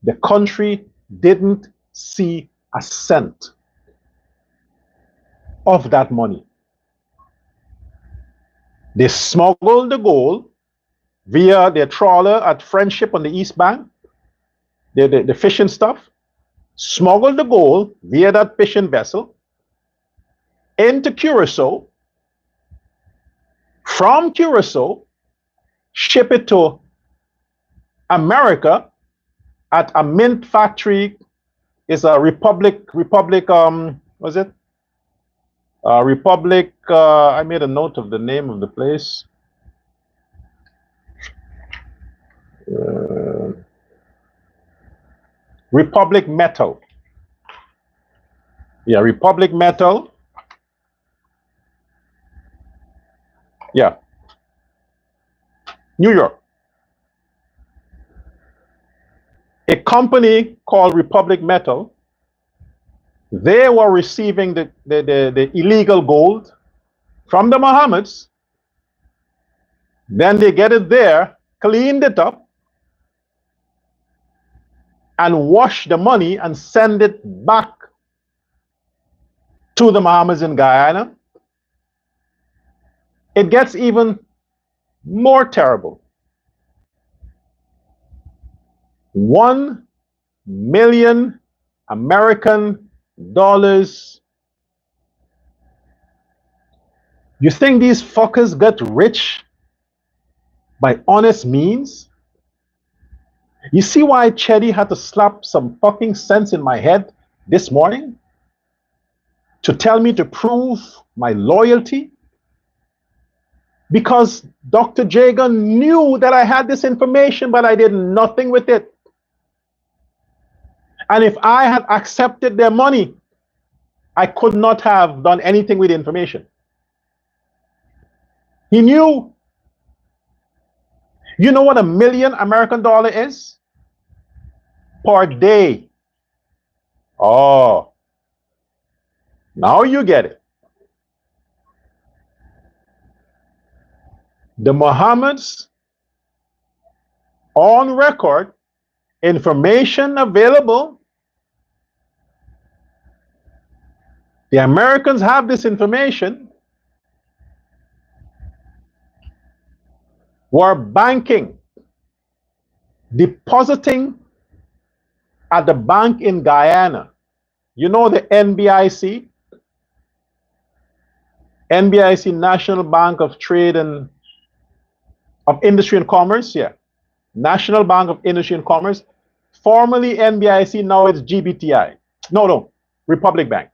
The country didn't see a cent of that money. They smuggled the gold via their trawler at Friendship on the East Bank, the fishing stuff, smuggled the gold via that fishing vessel into Curacao, from Curacao, ship it to America at a mint factory. Is a Republic, was it? Republic, I made a note of the name of the place. Republic Metal. Yeah, Republic Metal. Yeah. New York. A company called Republic Metal, they were receiving the illegal gold from the Mohammeds. Then they get it there, cleaned it up, and wash the money and send it back to the Mohammeds in Guyana. It gets even more terrible. 1 million American dollars. You think these fuckers got rich by honest means? You see why Chetty had to slap some fucking sense in my head this morning to tell me to prove my loyalty? Because Dr. Jagan knew that I had this information, but I did nothing with it. And if I had accepted their money, I could not have done anything with the information. He knew. You know what $1 million American dollar is? Per day. Oh. Now you get it. The Mohammeds, on record, information available. The Americans have this information. Were banking depositing at the bank in Guyana. You know the NBIC? NBIC, National Bank of Trade and of Industry and Commerce, yeah. National Bank of Industry and Commerce, formerly NBIC, now it's GBTI. No, Republic Bank.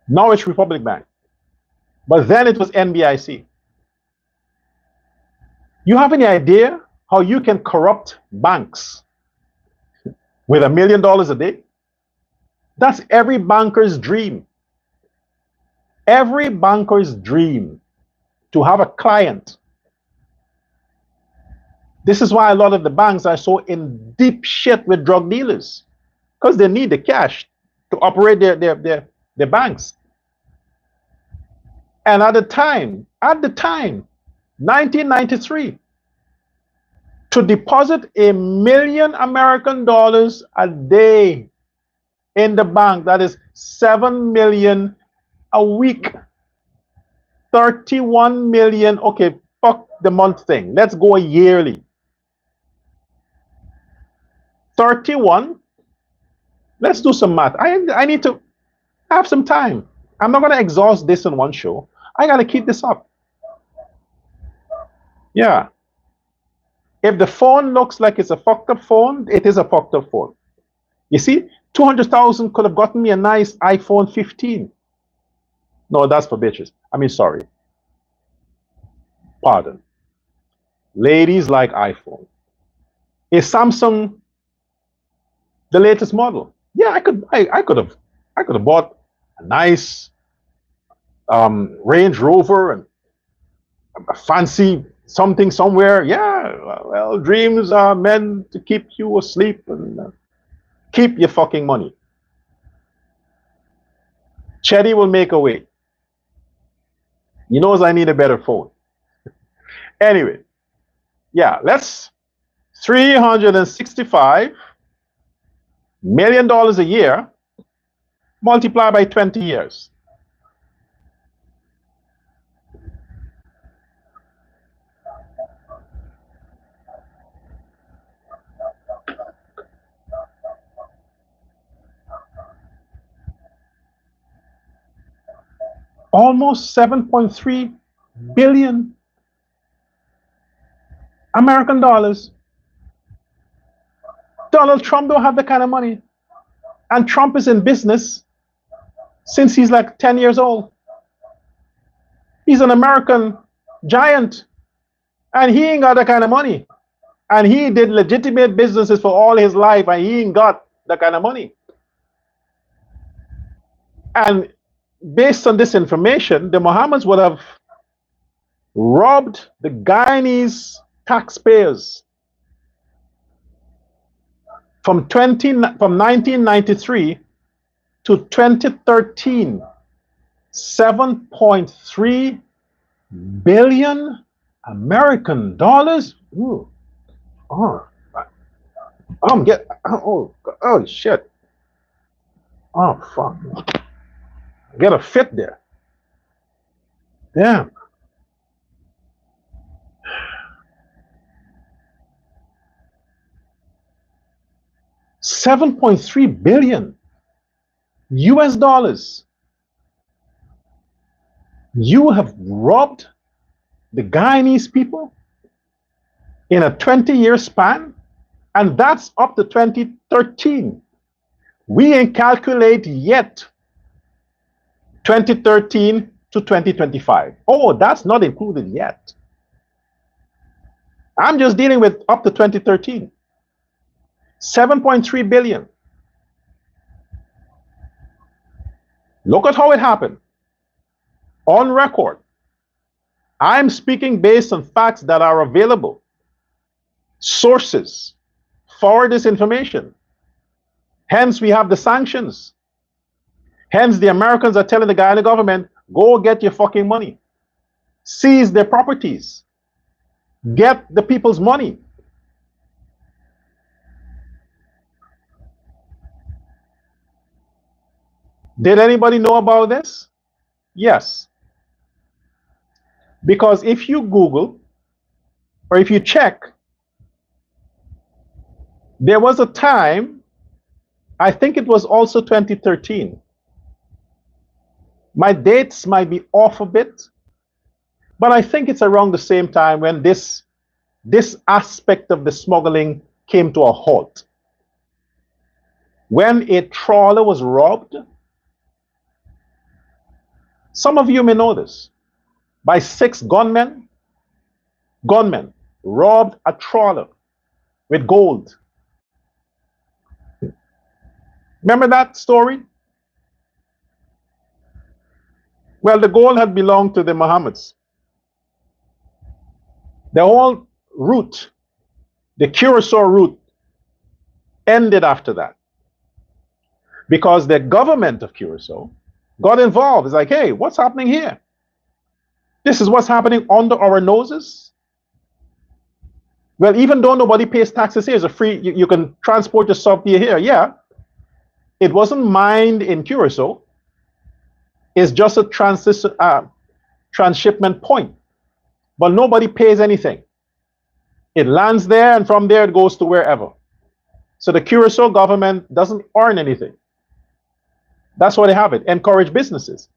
Now it's Republic Bank. But then it was NBIC. You have any idea how you can corrupt banks with $1 million a day? That's every banker's dream. Every banker's dream to have a client. This is why a lot of the banks are so in deep shit with drug dealers, because they need the cash to operate their banks. And at the time, 1993, to deposit $1 million American a day in the bank, that is $7 million a week, 31 million. Okay, fuck the month thing. Let's go yearly. 31. Let's do some math. I need to have some time. I'm not going to exhaust this in one show. I got to keep this up. Yeah. If the phone looks like it's a fucked up phone, it is a fucked up phone. You see, 200,000 could have gotten me a nice iPhone 15. No, that's for bitches. I mean, sorry. Pardon. Ladies like iPhone. Is Samsung the latest model? Yeah, I could have bought a nice Range Rover and a fancy something somewhere. Yeah, well, dreams are meant to keep you asleep and keep your fucking money. Chetty will make a way. He knows I need a better phone. Anyway, yeah, let's $365 million a year multiply by 20 years. Almost 7.3 billion American dollars. Donald Trump don't have that kind of money. And Trump is in business since he's like 10 years old. He's an American giant. And he ain't got that kind of money. And he did legitimate businesses for all his life, and he ain't got that kind of money. And based on this information, the Mohammeds would have robbed the Guyanese taxpayers from 1993 to 2013, 7.3 billion American dollars. Ooh. Oh, oh shit. Oh fuck. Get a fit there. Damn. $7.3 billion US dollars. You have robbed the Guyanese people in a 20-year span, and that's up to 2013. We ain't calculate yet 2013 to 2025. Oh, that's not included yet. I'm just dealing with up to 2013. 7.3 billion. Look at how it happened. On record. I'm speaking based on facts that are available. Sources for this information. Hence, we have the sanctions. Hence, the Americans are telling the Guyana government, go get your fucking money. Seize their properties. Get the people's money. Did anybody know about this? Yes. Because if you Google, or if you check There was a time, I think it was also 2013. My dates might be off a bit, but I think it's around the same time when this aspect of the smuggling came to a halt. When a trawler was robbed, some of you may know this, by 6 gunmen robbed a trawler with gold. Remember that story? Well, the gold had belonged to the Mohammeds. The whole route, the Curacao route, ended after that. Because the government of Curacao got involved. It's like, hey, what's happening here? This is what's happening under our noses. Well, even though nobody pays taxes here, it's a free, you can transport your stuff here. Yeah, it wasn't mined in Curacao. It's just a transshipment point. But nobody pays anything. It lands there, and from there it goes to wherever. So the Curacao government doesn't earn anything. That's why they have it. Encourage businesses.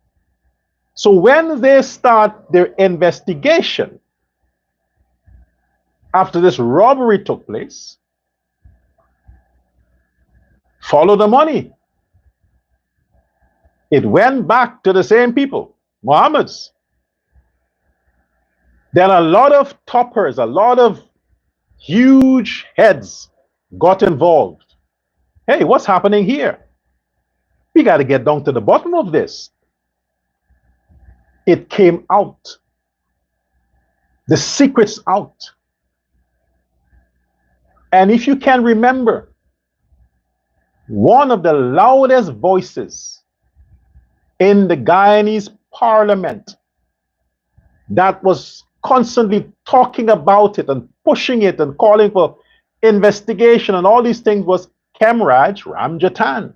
So when they start their investigation after this robbery took place, follow the money. It went back to the same people, Mohammeds. Then a lot of toppers, a lot of huge heads got involved. Hey, what's happening here? We got to get down to the bottom of this. It came out. The secret's out. And if you can remember, one of the loudest voices in the Guyanese parliament that was constantly talking about it and pushing it and calling for investigation and all these things was Kemraj Ramjatan.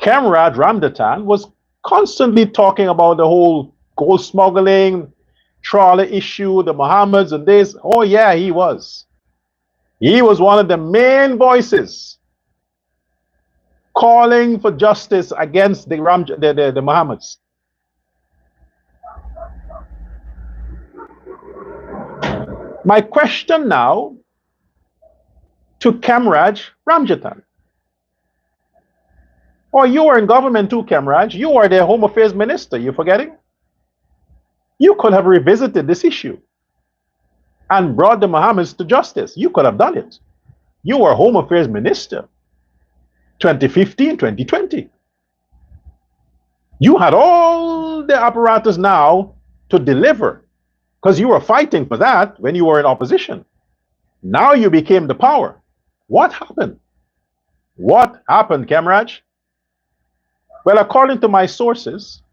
Kemraj Ramjatan was constantly talking about the whole gold smuggling, trawler issue, the Mohammeds and this. Oh yeah, he was. He was one of the main voices calling for justice against the Mohammeds. My question now to Kemraj Ramjatan. Oh, you were in government too, Kemraj. You were their Home Affairs Minister. You forgetting? You could have revisited this issue and brought the Mohammeds to justice. You could have done it. You were Home Affairs Minister 2015, 2020. You had all the apparatus now to deliver because you were fighting for that when you were in opposition. Now you became the power. What happened? What happened, Kemraj? Well, according to my sources,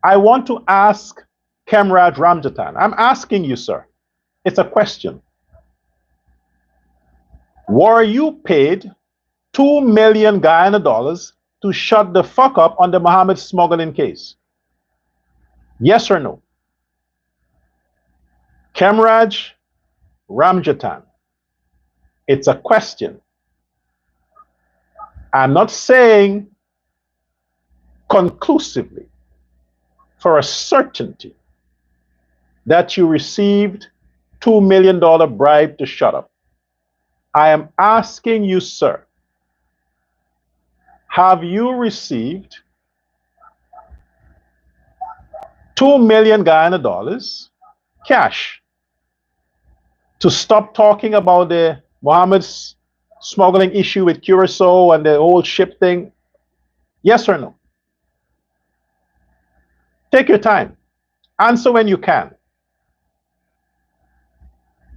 I want to ask Kemraj Ramjatan. I'm asking you, sir. It's a question. Were you paid $2 million Guyana dollars to shut the fuck up on the Mohammed smuggling case? Yes or no? Kemraj Ramjatan. It's a question. I'm not saying conclusively for a certainty that you received $2 million bribe to shut up. I am asking you, sir, have you received $2 million Guyana dollars cash to stop talking about the Mohammed's smuggling issue with Curacao and the whole ship thing? Yes or no? Take your time. Answer when you can.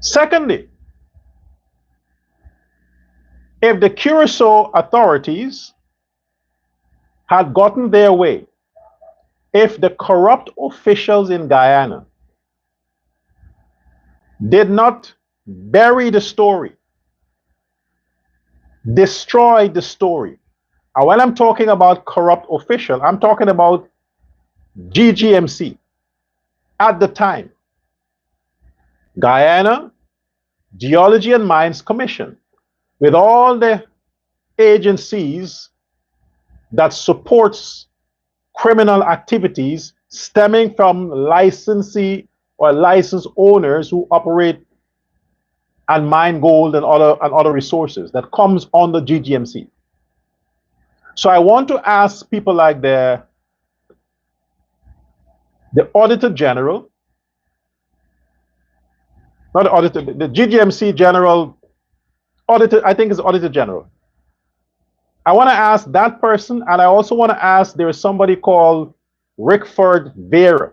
Secondly, if the Curacao authorities had gotten their way, if the corrupt officials in Guyana did not bury the story, destroy the story, and when I'm talking about corrupt official, I'm talking about GGMC at the time, Guyana Geology and Mines Commission, with all the agencies that supports criminal activities stemming from licensee or license owners who operate and mine gold and other resources that comes on the GGMC. So I want to ask people like the Auditor General, not the Auditor, the GGMC General Auditor, I think it's Auditor General. I want to ask that person, and I also want to ask, there is somebody called Rickford Vera,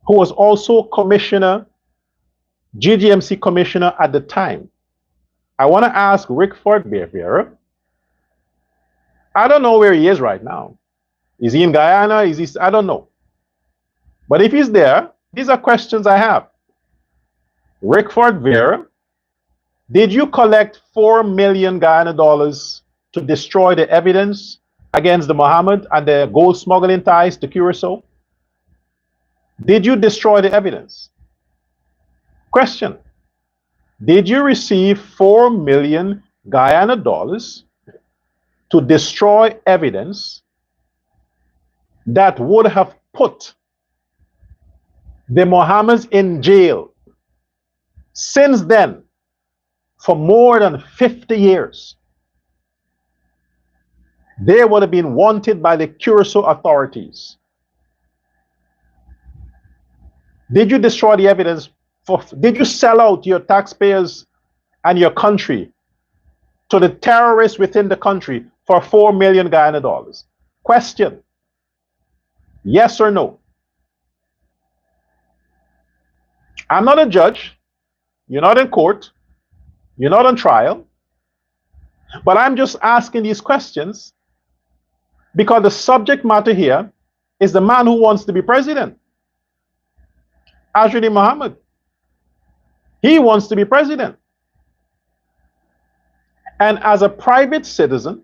who was also commissioner, GGMC commissioner at the time. I want to ask Rickford Vera, I don't know where he is right now. Is he in Guyana? Is he? I don't know. But if he's there, these are questions I have. Rickford Vera, did you collect 4 million Guyana dollars to destroy the evidence against the Mohammed and the gold smuggling ties to Curacao? Did you destroy the evidence? Question. Did you receive 4 million Guyana dollars to destroy evidence that would have put the Mohammeds in jail since then for more than 50 years? They would have been wanted by the Curacao authorities. Did you destroy the evidence? Did you sell out your taxpayers and your country to the terrorists within the country for 4 million Guyana dollars? Question. Yes or no? I'm not a judge. You're not in court. You're not on trial. But I'm just asking these questions because the subject matter here is the man who wants to be president, Ashidi Mohammed. He wants to be president. And as a private citizen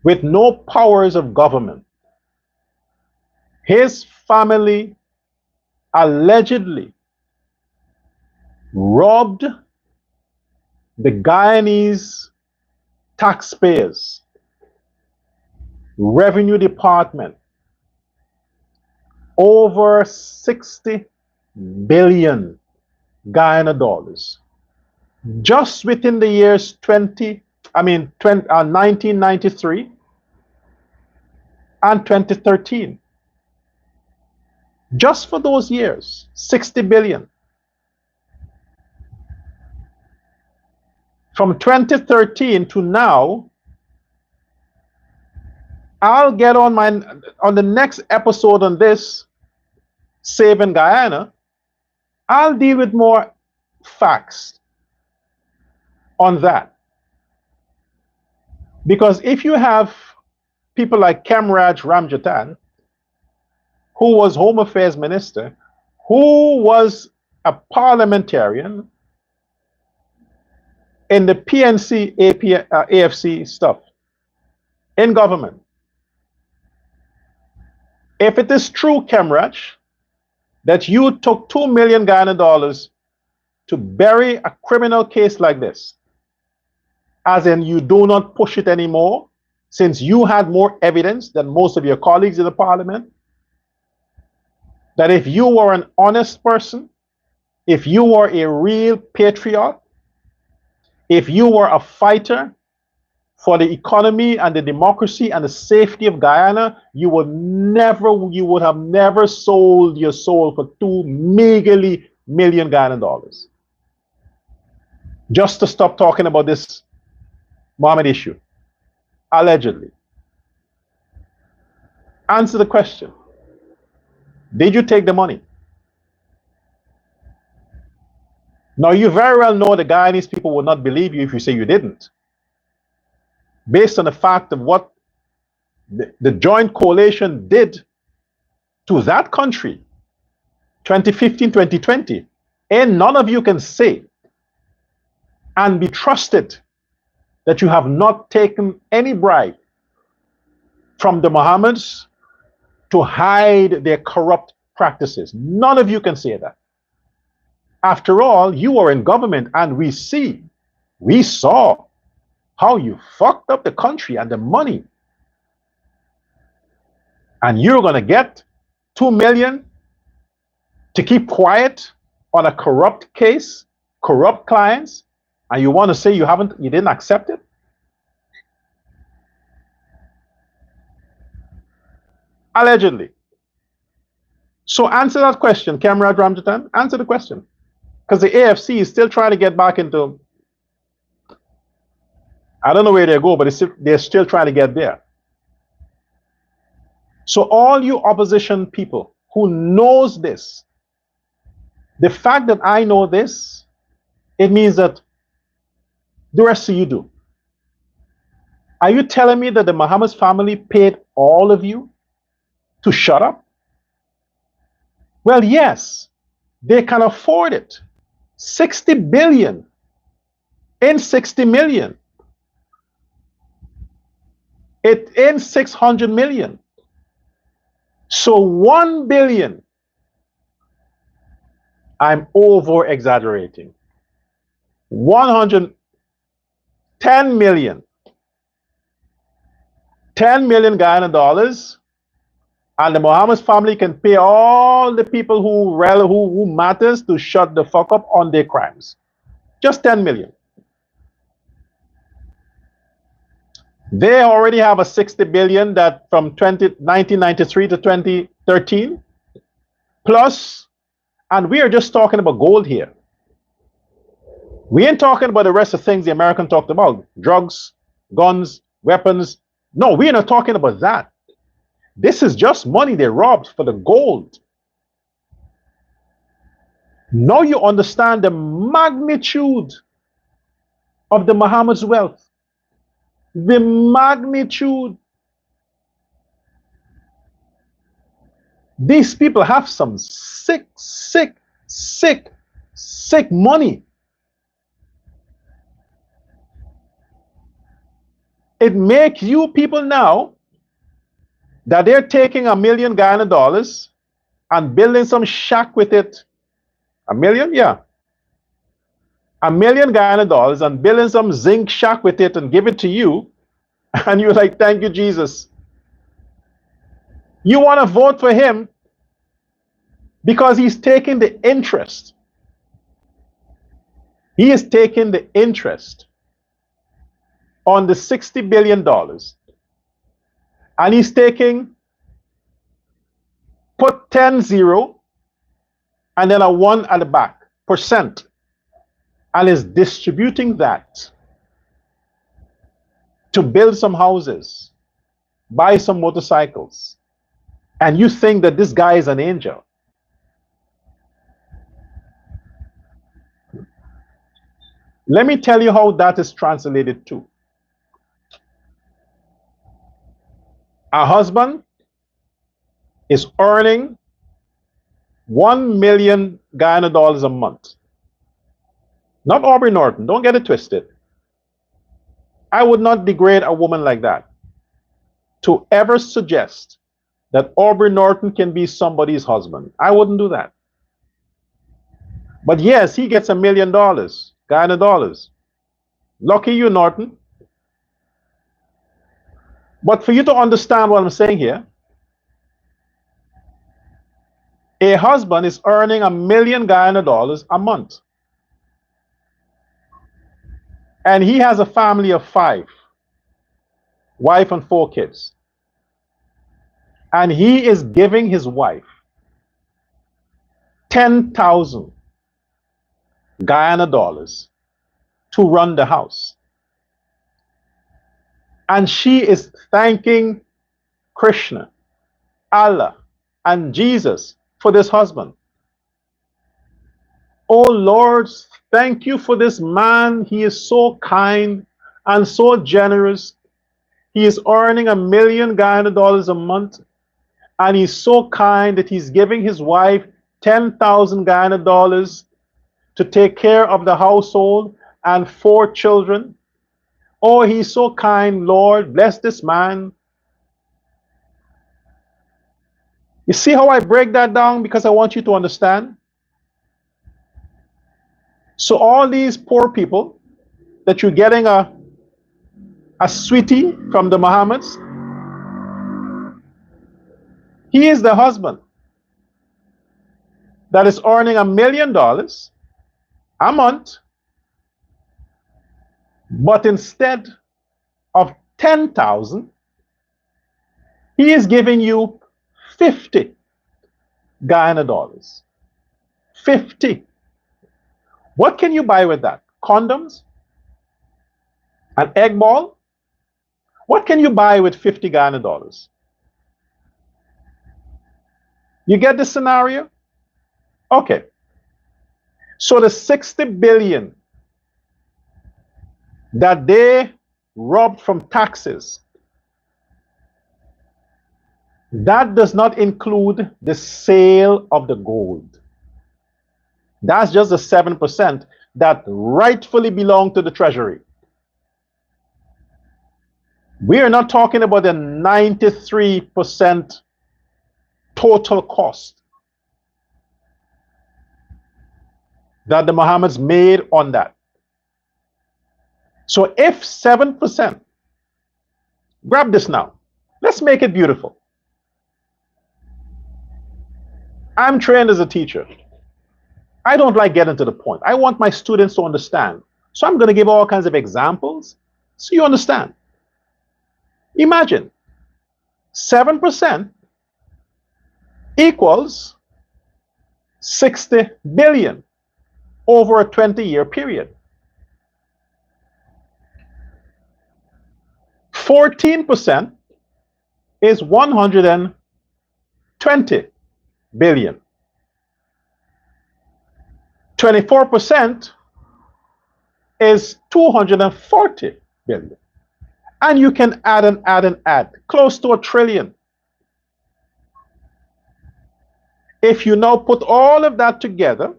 with no powers of government, his family allegedly robbed the Guyanese taxpayers, revenue department, over 60 billion Guyana dollars just within the years 1993 and 2013. Just for those years, 60 billion. From 2013 to now, I'll get on the next episode on this, Saving Guyana. I'll deal with more facts on that. Because if you have people like Kamraj Ramjatan, who was Home Affairs Minister, who was a parliamentarian in the PNC, AFC stuff, in government. If it is true, Kamraj, that you took 2 million Guyana dollars to bury a criminal case like this, as in you do not push it anymore, since you had more evidence than most of your colleagues in the parliament, that if you were an honest person, if you were a real patriot, if you were a fighter for the economy and the democracy and the safety of Guyana, you would have never sold your soul for 2 meagerly million Guyana dollars. Just to stop talking about this Mohammed issue, allegedly. Answer the question. Did you take the money? Now, you very well know the Guyanese people will not believe you if you say you didn't, based on the fact of what the joint coalition did to that country, 2015, 2020. And none of you can say and be trusted that you have not taken any bribe from the Mohammeds to hide their corrupt practices. None of you can say that. After all, you are in government and we saw how you fucked up the country and the money. And you're going to get 2 million to keep quiet on a corrupt case, corrupt clients, and you want to say you didn't accept it? Allegedly. So answer that question, Comrade Ramjatan. Answer the question. Because the AFC is still trying to get back into, I don't know where they go, but they're still trying to get there. So all you opposition people who knows this, the fact that I know this, it means that the rest of you do. Are you telling me that the Muhammad's family paid all of you to shut up? Well, yes, they can afford it. 60 billion in 60 million. It in 600 million. So 1 billion. I'm over exaggerating. 110 million. 10 million Guyana dollars, and the Muhammad's family can pay all the people who matters to shut the fuck up on their crimes. Just 10 million. They already have a 60 billion that from 1993 to 2013 plus, and we are just talking about gold here. We ain't talking about the rest of things the American talked about: drugs, guns, weapons. No, we're not talking about that. This is just money they robbed for the gold. Now you understand the magnitude of the Muhammad's wealth. The magnitude. These people have some sick money. It makes you people now that they're taking $1 million Guyana dollars and building some shack with it. $1 million? Yeah. $1 million Guyana dollars and building some zinc shack with it and give it to you. And you're like, thank you, Jesus. You want to vote for him because he's taking the interest. He is taking the interest on the $60 billion. And he's taking, put 10-0 and then a 1 at the back, percent, and is distributing that to build some houses, buy some motorcycles. And you think that this guy is an angel. Let me tell you how that is translated too. A husband is earning 1 million Guyana dollars a month. Not Aubrey Norton, don't get it twisted. I would not degrade a woman like that to ever suggest that Aubrey Norton can be somebody's husband. I wouldn't do that. But yes, he gets $1 million Guyana dollars. Lucky you, Norton. But for you to understand what I'm saying here, a husband is earning $1 million Guyana dollars a month. And he has a family of 5, wife and 4 kids. And he is giving his wife 10,000 Guyana dollars to run the house. And she is thanking Krishna, Allah, and Jesus for this husband. Oh Lord, thank you for this man. He is so kind and so generous. He is earning $1 million Guyana dollars a month. And he's so kind that he's giving his wife 10,000 Guyana dollars to take care of the household and 4 children. Oh, he's so kind, Lord. Bless this man. You see how I break that down? Because I want you to understand. So all these poor people that you're getting a sweetie from the Mohammeds, he is the husband that is earning $1 million a month, but instead of 10,000, he is giving you 50 Guyana dollars. 50. What can you buy with that? Condoms? An egg ball? What can you buy with 50 Guyana dollars? You get the scenario? Okay. So the 60 billion that they robbed from taxes, that does not include the sale of the gold. That's just the 7% that rightfully belong to the treasury. We are not talking about the 93% total cost that the Mohammeds made on that. So if 7%, grab this now. Let's make it beautiful. I'm trained as a teacher. I don't like getting to the point. I want my students to understand. So I'm going to give all kinds of examples so you understand. Imagine 7% equals 60 billion over a 20-year period. 14% is 120 billion. 24% is 240 billion. And you can add and add and add, close to $1 trillion. If you now put all of that together,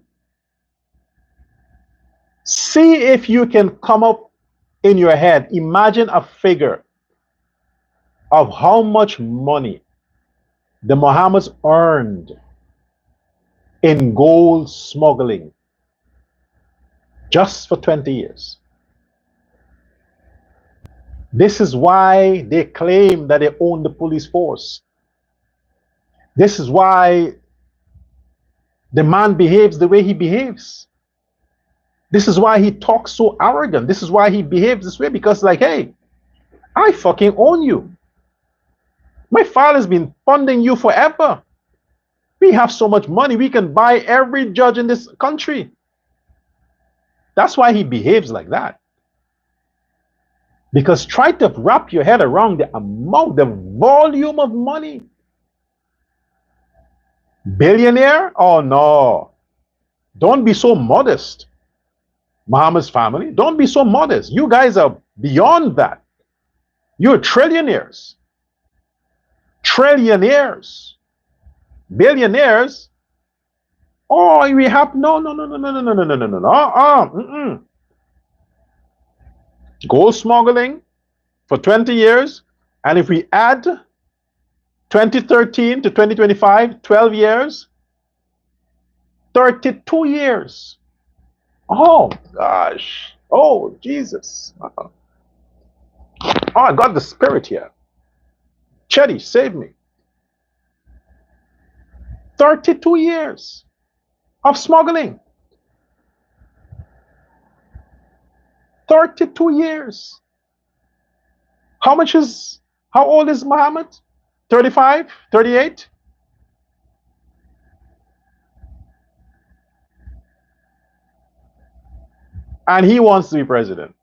see if you can come up in your head, imagine a figure of how much money the Mohammeds earned in gold smuggling just for 20 years. This is why they claim that they own the police force. This is why the man behaves the way he behaves. This is why he talks so arrogant. This is why he behaves this way, because like, hey, I fucking own you. My father's been funding you forever. We have so much money, we can buy every judge in this country. That's why he behaves like that. Because try to wrap your head around the amount, the volume of money. Billionaire? Oh no. Don't be so modest. Mohammed's family, don't be so modest. You guys are beyond that. You're trillionaires. Trillionaires. Billionaires. Oh, we have no. Gold smuggling for 20 years. And if we add 2013 to 2025, 12 years, 32 years. Oh, gosh. Oh, Jesus. Oh, I got the spirit here. Chetty, save me. 32 years of smuggling. 32 years. How old is Muhammad? 35, 38? And he wants to be president.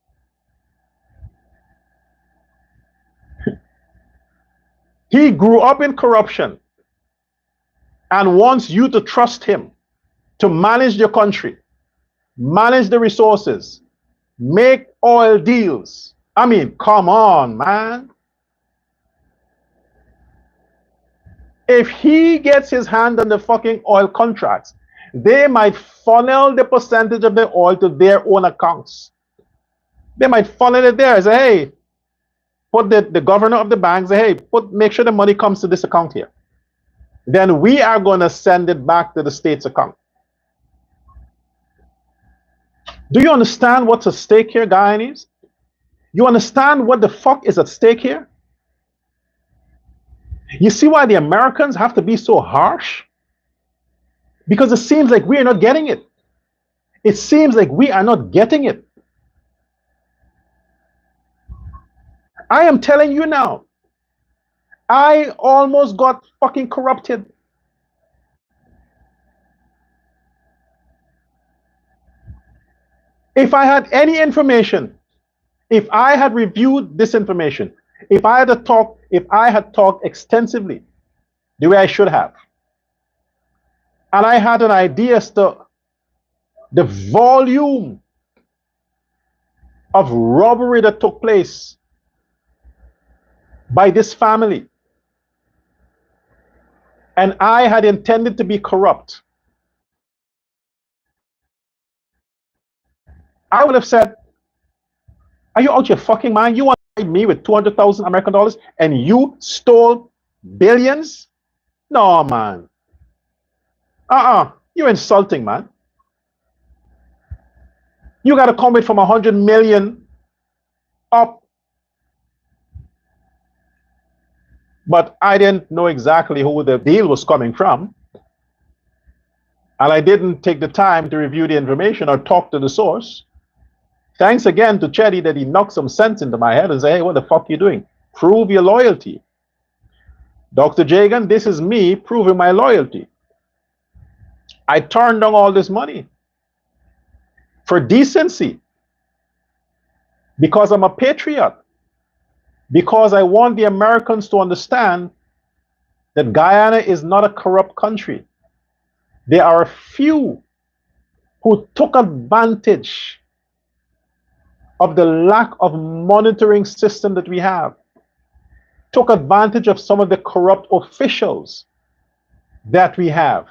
He grew up in corruption and wants you to trust him to manage your country, manage the resources, make oil deals. I mean, come on, man. If he gets his hand on the fucking oil contracts, they might funnel the percentage of the oil to their own accounts. They might funnel it there and say, hey, put the governor of the bank, say, hey, make sure the money comes to this account here. Then we are going to send it back to the state's account. Do you understand what's at stake here, Guyanese? You understand what the fuck is at stake here? You see why the Americans have to be so harsh? Because it seems like we are not getting it. It seems like we are not getting it. I am telling you now, I almost got fucking corrupted. If I had any information, if I had reviewed this information, if I had talked extensively the way I should have, and I had an idea as to the volume of robbery that took place by this family, and I had intended to be corrupt, I would have said, are you out your fucking mind? You want to buy me with 200,000 American dollars and you stole billions? No, man. You're insulting, man. You got to come with from 100 million up. But I didn't know exactly who the deal was coming from. And I didn't take the time to review the information or talk to the source. Thanks again to Chetty that he knocked some sense into my head and said, hey, what the fuck you doing? Prove your loyalty. Dr. Jagan, this is me proving my loyalty. I turned down all this money for decency, because I'm a patriot, because I want the Americans to understand that Guyana is not a corrupt country. There are a few who took advantage of the lack of monitoring system that we have, took advantage of some of the corrupt officials that we have.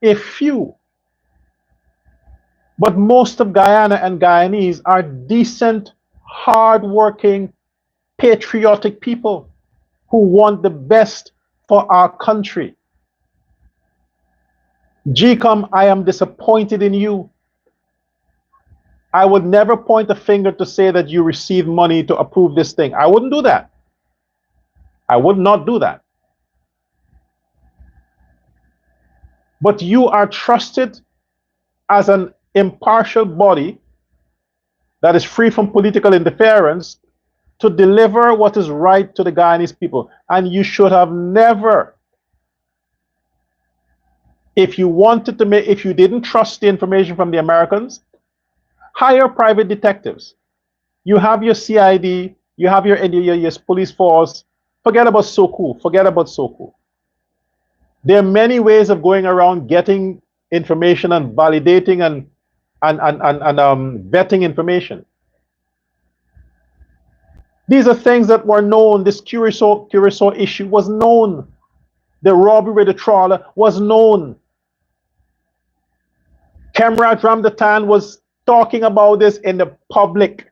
A few. But most of Guyana and Guyanese are decent, hardworking, patriotic people who want the best for our country. GCOM, I am disappointed in you. I would never point a finger to say that you received money to approve this thing. I wouldn't do that. I would not do that. But you are trusted as an impartial body that is free from political interference to deliver what is right to the Guyanese people. And you should have never, if you wanted to make, if you didn't trust the information from the Americans, hire private detectives. You have your CID, you have your police force. Forget about SOCU. Forget about SOCU. There are many ways of going around getting information and validating and vetting information. These are things that were known. This Curacao issue was known. The robbery with the trawler was known. Comrade Ramdatan was talking about this in the public,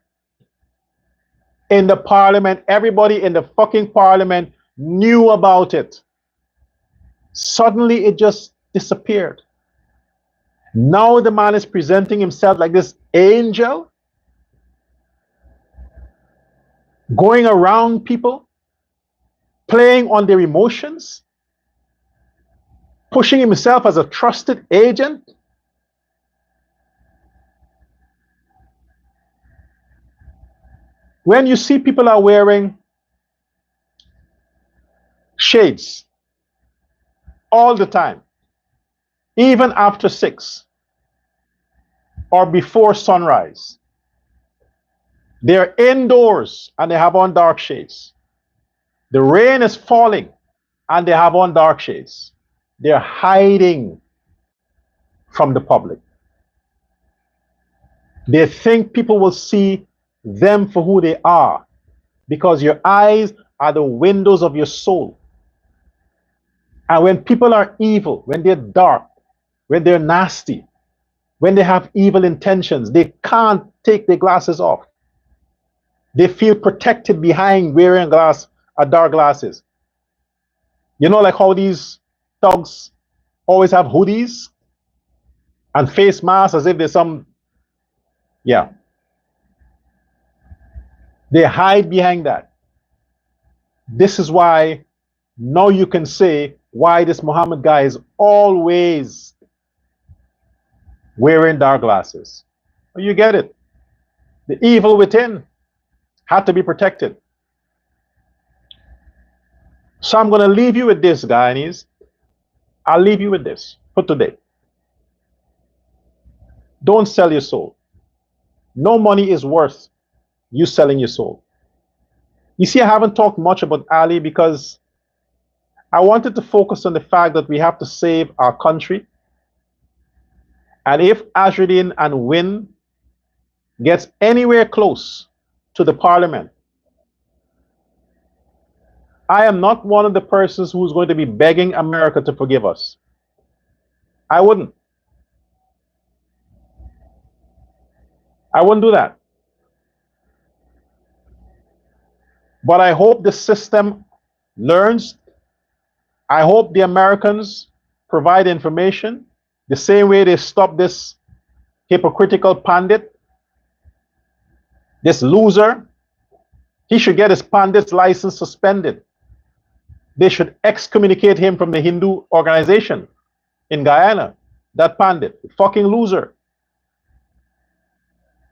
in the parliament. Everybody in the fucking parliament knew about it. Suddenly it just disappeared. Now the man is presenting himself like this angel, going around people, playing on their emotions, pushing himself as a trusted agent. When you see people are wearing shades all the time, even after 6 or before sunrise, they're indoors and they have on dark shades. The rain is falling and they have on dark shades. They're hiding from the public. They think people will see them for who they are, because your eyes are the windows of your soul. And when people are evil, when they're dark, when they're nasty, when they have evil intentions, they can't take their glasses off. They feel protected behind wearing dark glasses. You know, like how these thugs always have hoodies and face masks as if there's some Yeah. They hide behind that. This is why now you can say why this Muhammad guy is always wearing dark glasses. You get it. The evil within had to be protected. So I'm going to leave you with this, guys. I'll leave you with this for today. Don't sell your soul. No money is worth you selling your soul. You see, I haven't talked much about Ali because I wanted to focus on the fact that we have to save our country. And if Azruddin and Win gets anywhere close to the parliament, I am not one of the persons who's going to be begging America to forgive us. I wouldn't. I wouldn't do that. But I hope the system learns. I hope the Americans provide information the same way they stop this hypocritical pundit, this loser. He should get his pundit's license suspended. They should excommunicate him from the Hindu organization in Guyana. That pundit, fucking loser.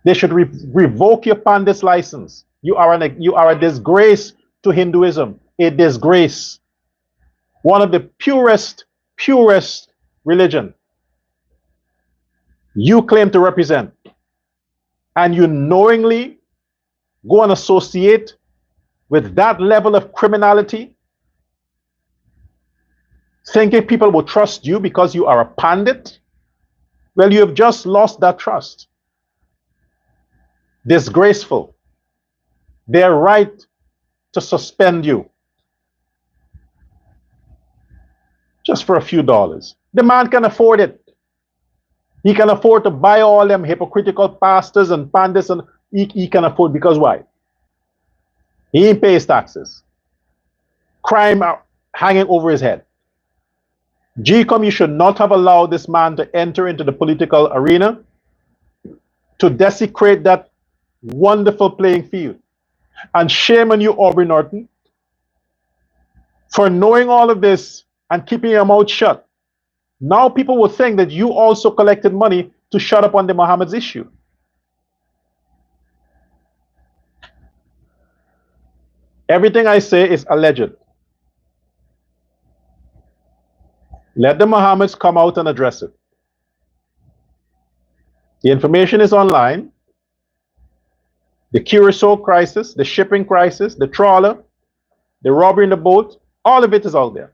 They should revoke your pundit's license. You are a disgrace to Hinduism, a disgrace. One of the purest religion you claim to represent, and you knowingly go and associate with that level of criminality, thinking people will trust you because you are a pundit. Well, you have just lost that trust. Disgraceful. They're right to suspend you just for a few dollars. The man can afford it. He can afford to buy all them hypocritical pastors and pundits, and he can afford, because why? He ain't pay his taxes. Crime hanging over his head. GCOM, you should not have allowed this man to enter into the political arena to desecrate that wonderful playing field. And shame on you, Aubrey Norton, for knowing all of this and keeping your mouth shut. Now people will think that you also collected money to shut up on the Muhammad's issue. Everything I say is alleged. Let the Muhammads come out and address it. The information is online. The Curacao crisis, the shipping crisis, the trawler, the robbery in the boat, all of it is out there.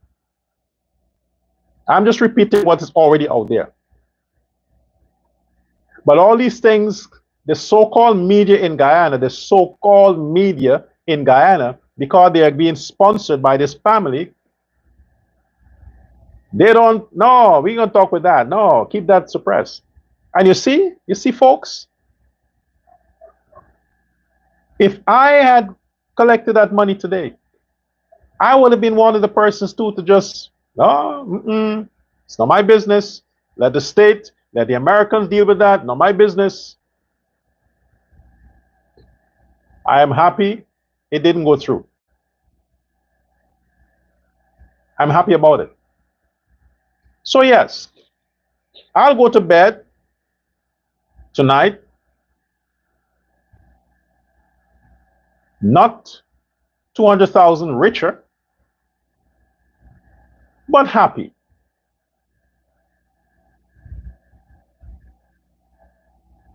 I'm just repeating what is already out there. But all these things, the so-called media in Guyana, because they are being sponsored by this family, they don't, no, we're going to talk with that. No, keep that suppressed. And you see, folks, if I had collected that money today, I would have been one of the persons too to just, no, it's not my business. Let the state, let the Americans deal with that. Not my business. I am happy it didn't go through. I'm happy about it. So yes, I'll go to bed tonight not 200,000 richer, but happy.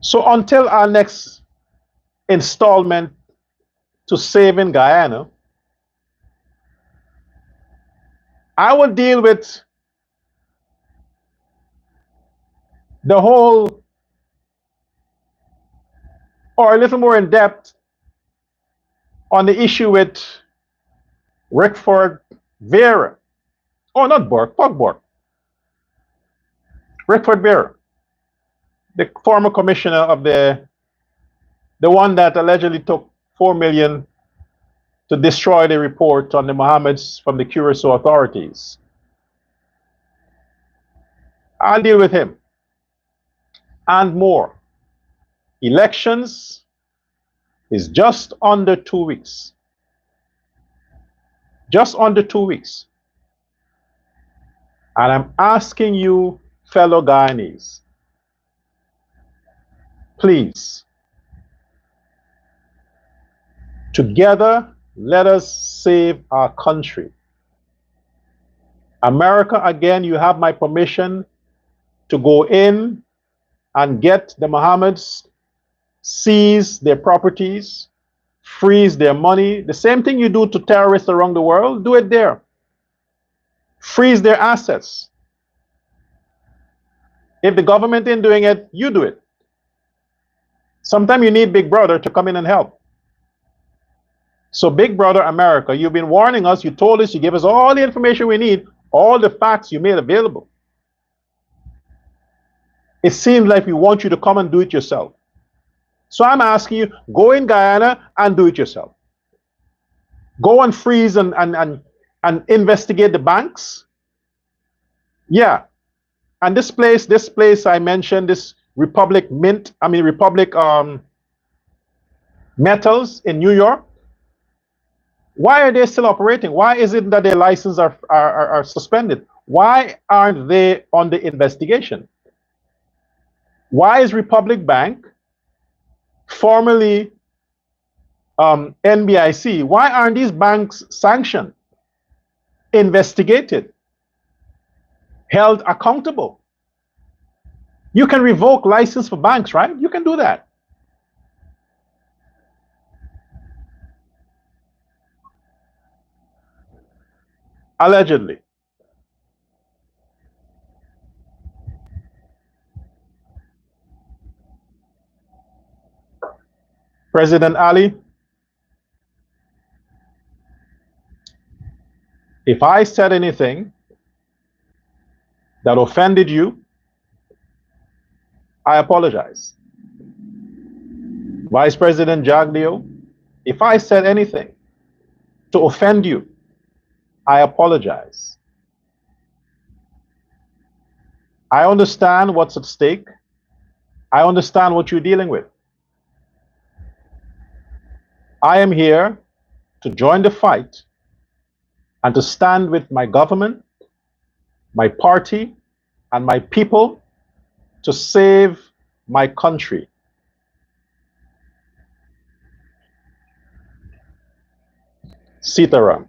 So until our next installment to Saving Guyana, I will deal with the whole, or a little more in depth, on the issue with Rickford Vera. Oh, not Bork, fuck Bork. Rickford Vera, the former commissioner of the one that allegedly took $4 million to destroy the report on the Mohammeds from the Curacao authorities. I'll deal with him and more. Elections is just under 2 weeks. Just under 2 weeks. And I'm asking you, fellow Guyanese, please, together, let us save our country. America, again, you have my permission to go in and get the Mohammeds, seize their properties, freeze their money. The same thing you do to terrorists around the world, do it there. Freeze their assets. If the government ain't doing it, you do it. Sometimes you need Big Brother to come in and help. So Big Brother America, you've been warning us, you told us, you gave us all the information we need, all the facts you made available. It seems like we want you to come and do it yourself. So I'm asking you, go in Guyana and do it yourself. Go and freeze and investigate the banks. Yeah. And this place I mentioned, this Republic Metals in New York, why are they still operating? Why is it that their licenses are suspended? Why aren't they under investigation? Why is Republic Bank, formerly NBIC, why aren't these banks sanctioned, investigated, held accountable? You can revoke license for banks, right? You can do that. Allegedly. President Ali, if I said anything that offended you, I apologize. Vice President Jaglio, if I said anything to offend you, I apologize. I understand what's at stake. I understand what you're dealing with. I am here to join the fight and to stand with my government, my party, and my people to save my country. Sitaram.